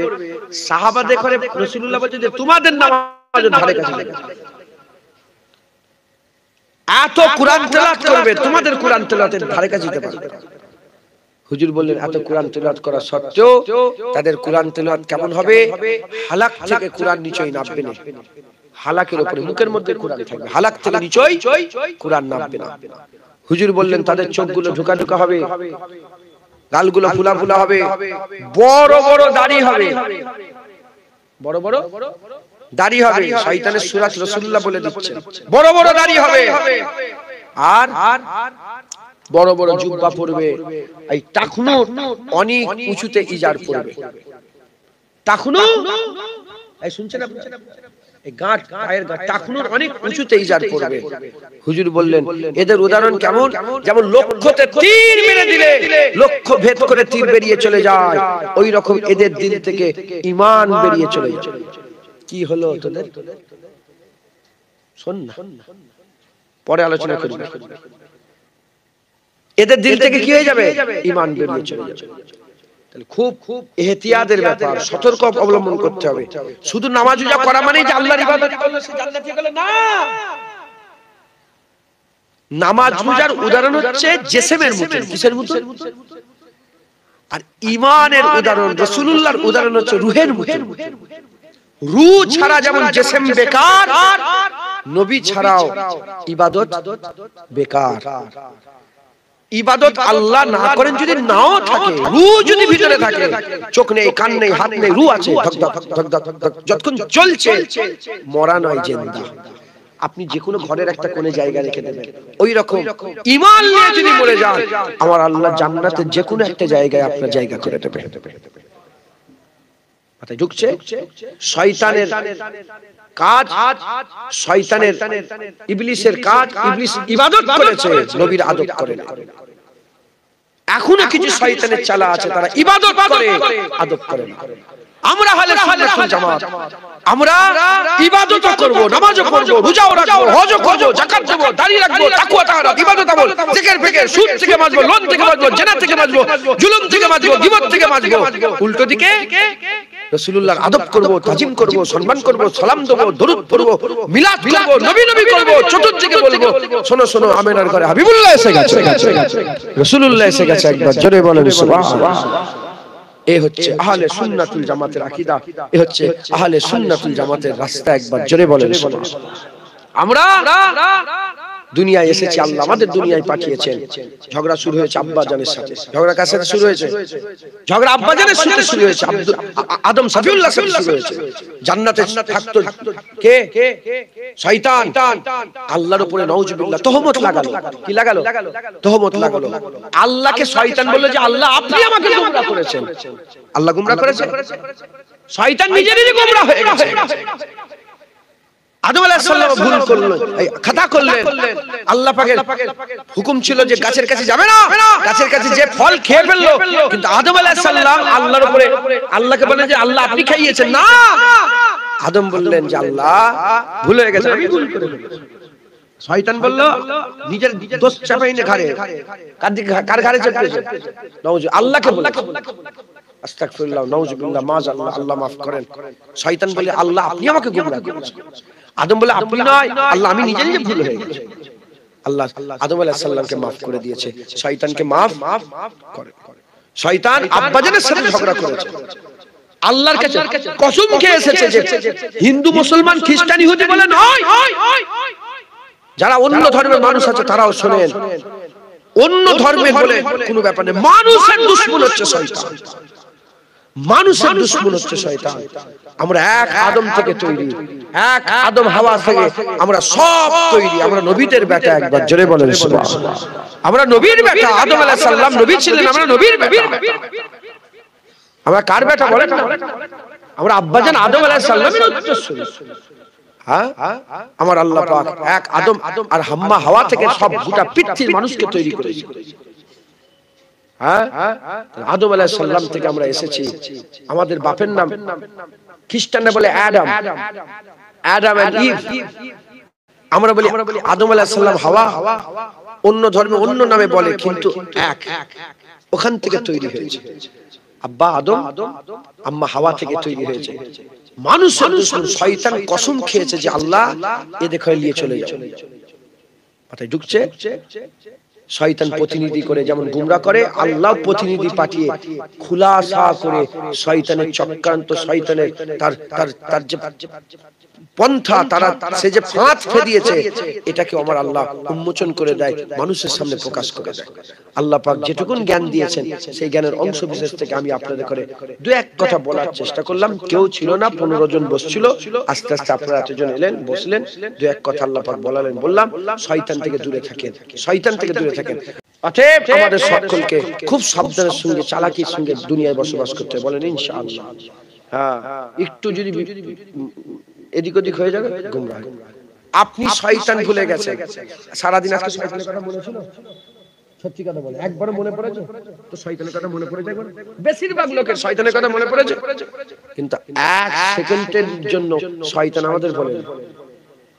A: সাহাবা দেখো রাসূলুল্লাহ বলেছে যে তোমাদের নামাজের ধারে কাছে যেতে পারে। এত কোরআন তেলাওয়াত করবে, তোমাদের কোরআন তেলাওয়াতের ধারে কাছে যেতে পারবে। হুজুর বললেন, এত কোরআন তেলাওয়াত করা সত্ত্বেও তাদের কোরআন তেলাওয়াত কেমন হবে? হালাক থেকে কোরআন নিচেই নামবে না, হালাকের উপরে, মুখের মধ্যে কোরআন থাকবে, হালাক থেকে নিচেই কোরআন নামবে না। হুজুর বললেন, তাদের চোখগুলো ঢোকা ঢোকা হবে, গালগুলো ফুলা ফুলা হবে, বড় বড় দাড়ি হবে, বড় বড় দাড়ি হবে। শয়তানের সূরাত রাসূলুল্লাহ বলে দিচ্ছেন, বড় বড় দাড়ি হবে, আর বড় বড় জুব্বা পরবে, এই টাকনু অনেক উঁচুতে ইজার পরবে। টাকনু, এই শুনছেন আপনারা? এই গাঁট, পায়ের গাঁট, টাকনুর অনেক উঁচুতে ইজার পরবে। হুজুর বললেন, এদের উদাহরণ কেমন? যেমন লক্ষ্যতে তীর মেরে দিলে লক্ষ্য ভেদ করে তীর বেরিয়ে চলে যায়, ওই রকম এদের দিল থেকে ঈমান বেরিয়ে চলে যায়। কি হলো তোদের? শোন না, পরে আলোচনা করব। এদের দিল থেকে কি হয়ে যাবে? ঈমান বেরিয়ে চলে যাবে। তাহলে খুব খুব ইহতিয়াতের ব্যাপার, সতর্ক অবলম্বন করতে হবে। শুধু নামাজ রোজা করা মানে যে আল্লাহর ইবাদত করলে সে জান্নাতি হলো না। নামাজ রোজার উদাহরণ হচ্ছে জিসমের মতো, কিসের মতো? আর ঈমানের উদাহরণ, রাসূলুল্লাহর উদাহরণ হচ্ছে রূহের মতো। রূহ ছাড়া যেমন জিসম বেকার, নবী ছাড়াও ইবাদত বেকার। ইবাদত আল্লাহ না করেন যদি নাও থাকে, রূহ যদি ভিতরে থাকে, চোখ নেই, কান নেই, হাত নেই, রূহ আছে, যতক্ষণ চলছে, মরা নয়, জিন্দা। আপনি যে কোনো ঘরের একটা কোণে জায়গা রেখে দেবেন, ওই রকম ঈমান নিয়ে যদি মরে যান, আমার আল্লাহ জান্নাতের যে কোনো একটা জায়গায় আপনার জায়গা করে দেবে। মাথায় ঢুকছে? শয়তানের কাজ, শয়তানের ইবলিসের কাজ, ইবলিস ইবাদত করেছে, নবীর আদব করে না। এখনো কিছু শয়তানের চালা আছে, তারা ইবাদত করে, আদব করে না। আমরা হলে সুন্নাতুল জামাত, আমরা ইবাদত করব, নামাজও করব, রোজাও রাখবো, হজও করব, যাকাত দেব, দাড়ি রাখবো, তাকওয়া তাহারাত, ইবাদত আমল, জিকির ফিকির, সুদ থেকে বাঁচবো, লোন থেকে বাঁচবো, জিনা থেকে বাঁচবো, জুলুম থেকে বাঁচবো, গীবত থেকে বাঁচবো। উল্টো দিকে রাসূলুল্লাহর আদব করব, তাজিম করব, সম্মান করব, সালাম দেব, দরুদ পড়ব, মিলাদ করব, নবী নবী করব। চতুর্দিকে বলবো, শোনো শোনো, আমেনার ঘরে হাবিবুল্লাহ এসে গেছে, রাসূলুল্লাহ এসে গেছে। একবার জোরে বলেন সুবহানাল্লাহ। এ হচ্ছে আহলে সুন্নাতুল জামাতের আকীদা, এ হচ্ছে আহলে সুন্নাতুল জামাতের রাস্তা। একবার জোরে বলেন সুবহানাল্লাহ। আমরা দুনিয়ায় এসেছি, আল্লাহ আমাদের দুনিয়ায় পাঠিয়েছেন। ঝগড়া শুরু হয়েছে আব্বা জানের সাথে। ঝগড়া কার সাথে শুরু হয়েছে? ঝগড়া আব্বা জানের সাথে শুরু হয়েছে, আদম সফিউল্লাহর সাথে শুরু হয়েছে। জান্নাতে থাকতো কে? শয়তান। আল্লাহর উপরে নাউজুবিল্লাহ তহমত লাগালো। কি লাগালো? তহমত লাগালো। আল্লাহকে শয়তান বলল যে আল্লাহ আপনি আমাকে গোমরাহ করেছেন। আল্লাহ গোমরাহ করেছে? শয়তান নিজেরই গোমরাহ হয়ে গেছে। আদম আলাইহিস সালাম ভুল করলেন, খাতা করলেন। আল্লাহ পাকের হুকুম ছিল যে গাছের কাছে যাবে না, গাছের কাছে যে ফল খেয়ে ফেললো। কিন্তু আদম আলাইহিস সালাম আল্লাহর উপরে, আল্লাহকে বলেন যে আল্লাহ আপনি খাইয়েছেন না। আদম বললেন যে আল্লাহ ভুল হয়ে গেছে, আমি ভুল করে ফেলেছি। শয়তান বলল নিজের দোষ চাপাই না ঘাড়ে। কার ঘাড়ে চাপিয়েছে? নাউজুবিল্লাহ, আল্লাহকে বলে আস্তাগফিরুল্লাহ, নাউজুবিল্লাহ, মাযাল্লাহ, আল্লাহ মাফ করেন। শয়তান বলে আল্লাহ আপনি আমাকে গোমরাহ করেছেন। আদম বলে আপনি নয়, আল্লাহ আমি নিজে নিজে ভুল হয়ে গেছে। আল্লাহ আদম আলাইহিস সালামকে মাফ করে দিয়েছে, শয়তানকে মাফ করে। শয়তান আব্বাজানের সাথে ঝগড়া করেছে, আল্লাহর কাছে কসম খেয়ে এসেছে যে হিন্দু মুসলমান খ্রিস্টান ইহুদি বলে নয়। যারা অন্য ধর্মের মানুষ আছে তারাও শোনেন, অন্য ধর্মের বলে কোনো ব্যাপার নেই। মানুষের দুশমন হচ্ছে শয়তান, মানুষের দুশমন হচ্ছে শয়তান। আমরা এক আদম থেকে তৈরি, এক আদম হাওয়া থেকে আমরা সব তৈরি। আমরা নবীদের বেটা। একবার জোরে বলেন সুবহানাল্লাহ। আমরা নবীর বেটা। আদম আলাইহিস সালাম নবী ছিলেন, আমরা নবীর বেটা। আমরা কার বেটা বলেন না? আমরা আব্বাজান আদম আলাইহিস সালামের উত্তরসূরি। হ্যাঁ, আমার আল্লাহ পাক এক আদম আর হাম্মা হাওয়া থেকে সব গোটা পৃথিবীর মানুষকে তৈরি করেছে। হ্যাঁ, আদম আলাইহিস সালাম থেকে আমরা এসেছি। আমাদের বাপের নাম খ্রিস্টানরা বলে অ্যাডাম, অ্যাডাম এন্ড ইভ। আমরা বলি আদম আলাইহিস সালাম হাওয়া। অন্য ধর্মে অন্য নামে বলে, কিন্তু এক, ওখান থেকে তৈরি হয়েছে। আব্বা আদম, আম্মা হাওয়া থেকে তৈরি হয়েছে। মানুষের দুশমন শয়তান কসম খেয়েছে যে আল্লাহ এদেরকে নিয়ে চলে যাবে। মাথায় ঢুকছে? শয়তান প্রতিনিধি করে যেমন গুমরাহ করে, আল্লাহ প্রতিনিধি পাঠিয়ে খুলাসা করে শয়তানের চক্রান্ত, শয়তানের তার যে পন্থা, তারা সে যে ফাঁদ ফেদিয়েছে, এটাকে আমার আল্লাহ উন্মোচন করে দেয়, মানুষের সামনে প্রকাশ করে দেয়। আল্লাহ পাক যেটুকুন জ্ঞান দিয়েছেন সেই জ্ঞানের অংশ বিশেষ থেকে আমি আপনাদের করে দু এক কথা বলার চেষ্টা করলাম। কেউ ছিল না, 15 জন বসছিল। আস্তে আস্তে আপনারা এতজন এলেন, বসলেন, দু এক কথা আল্লাহ পাক বলালেন, বললাম। শয়তান থেকে দূরে থাকেন, শয়তান থেকে দূরে থাকেন। অতএব আমাদের সকলকে খুব সাবধানের সঙ্গে, চালাকির সঙ্গে দুনিয়ায় বসবাস করতে বলেন ইনশাআল্লাহ। হ্যাঁ, একটু যদি এদিক ওদিক হয়ে যাবে গুমরাহ। আপনি শয়তান ভুলে গেছেন। সারাদিন আজকে শয়তানের কথা মনে ছিল? সত্যি কথা বলে, একবার মনে পড়েছে তো? শয়তানের কথা মনে পড়ে যায়? বেশিরভাগ লোকের শয়তানের কথা মনে পড়েছে, কিন্তু এক সেকেন্ডের জন্য শয়তান আমাদের বলে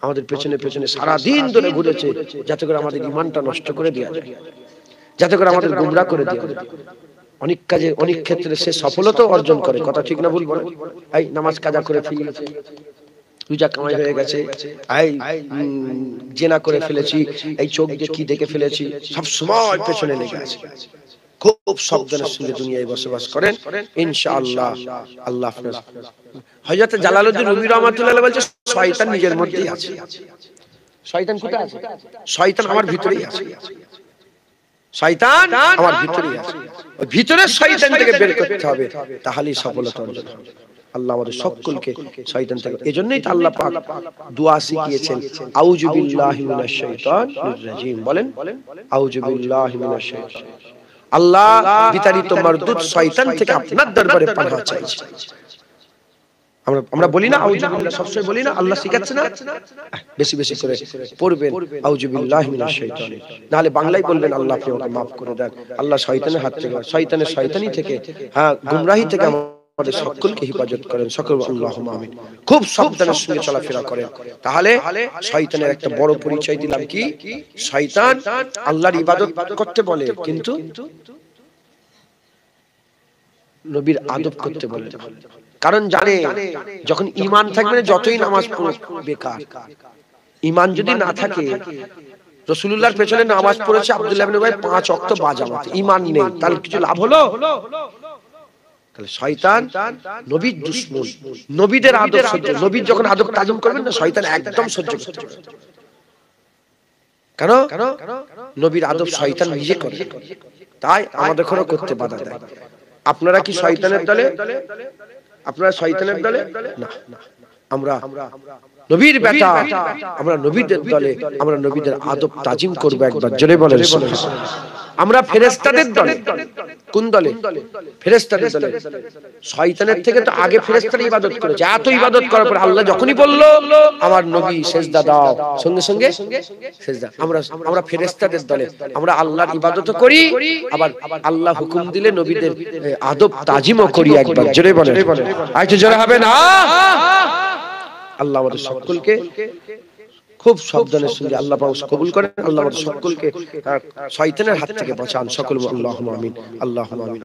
A: আমাদের পেছনে পেছনে সারা দিন ধরে ঘুরেছে, যাতে করে আমাদের ঈমানটা নষ্ট করে দেয়া যায়, যাতে করে আমাদের গুমরাহ করে দেয়া যায়। অনেক কাজে, অনেক ক্ষেত্রে সে সফলতা অর্জন করে। কথা ঠিক না ভুল বলেন? এই নামাজ কাজা করে ফেলেছি, রোজা কামাই হয়ে গেছে, এই জেনা করে ফেলেছি, এই চোখ দিয়ে কি দেখে ফেলেছি, সব সময় পেছনে লেগে আছে। খুব সাবধানের সঙ্গে দুনিয়ায় বসবাস করেন ইনশাআল্লাহ। আল্লাহ হাফেজ। হযরত জালালউদ্দিন রুমি রাহমাতুল্লাহ বলছে শয়তান নিজের মধ্যেই আছে। শয়তান কোথায় আছে? শয়তান আমার ভিতরেই আছে। শয়তান আমার ভিতরেই আছে। ওই ভিতরের শয়তান থেকে বের করতে হবে, তাহলেই সফলতা অর্জন হবে। আল্লাহ আমাদের সকলকে শয়তান থেকে, এজন্যই তো আল্লাহ পাক দোয়া শিখিয়েছেন, আউযু বিল্লাহি মিনাশ শাইতানির রাজিম। বলেন আউযু বিল্লাহি মিনাশ শাইতান। আল্লাহ বিতাড়িত মারদুদ শয়তান থেকে আপনার দরবারে পানাহ চাইছি। আমরা বলি না আউযুবিল্লাহ, সবসময় বলি না, আল্লাহ শিখাচ্ছে না, বেশি বেশি করে পড়বেন আউযুবিল্লাহি মিনাশ শাইতানির। নাহলে বাংলায় বলবেন আল্লাহ আপনি আমাকে maaf করে দেন, আল্লাহ শয়তানের হাত থেকে, শয়তানের শয়তানি থেকে, গুমরাহি থেকে আমাদের সকলকে হেফাজত করেন, সকল আল্লাহুম্মা আমিন। খুব সাবধানের সঙ্গে চলাফেরা করেন। তাহলে শয়তানের একটা বড় পরিচয় দিলাম কি, শয়তান আল্লাহর ইবাদত করতে বলে কিন্তু নবীর আদব করতে বলে না। কারণ জানে যখন ঈমান থাকবে না, যতই নামাজ পড়ুক বেকার। ঈমান যদি না থাকে, রাসূলুল্লাহর পেছনে নামাজ পড়েছে আব্দুল্লাহ ইবনে উবাই 5 ওয়াক্ত বাজামাত, ঈমান নেই, তাহলে কিছু লাভ হলো? তাহলে শয়তান নবীর দুশমন, নবীদের আদব সহ্য, নবীর যখন আদব তাজিম করবেন না, শয়তান একদম সহ্য করতে পারবে না। কেন? নবীর আদব শয়তান নিজে করে, তাই আমাদের কোনো করতে বাধা দেয়। আপনারা কি শয়তানের দলে? আপনারা শয়তানের দলে না, আমরা নবীর বেটা, আমরা নবীদের দলে, আমরা নবীদের আদব তাজিম করব। একবার জোরে বলেন সুবহানাল্লাহ। আমরা ফেরেশতাদের দলে। কোন দলে? ফেরেশতাদের দলে। শয়তানের থেকে তো আগে ফেরেশতারা ইবাদত করেছে। এত ইবাদত করার পর আল্লাহ যখনই বলল আমার নবী সিজদা দাও, সঙ্গে সঙ্গে সিজদা। আমরা ফেরেশতাদের দলে, আমরা আল্লাহর ইবাদত করি, আবার আল্লাহ হুকুম দিলে নবীদের আদব তাজিমও করি। একবার জোরে বলেন, আরেকটু জোরে হবে না? আল্লাহ আমাদের সকলকে খুব সাবধানের সঙ্গে আল্লাহ পাক কবুল করেন। আল্লাহ আমাদের সকলকে শয়তানের হাত থেকে বাঁচান। সকল আল্লাহুম্মা আমিন, আল্লাহুম্মা আমিন।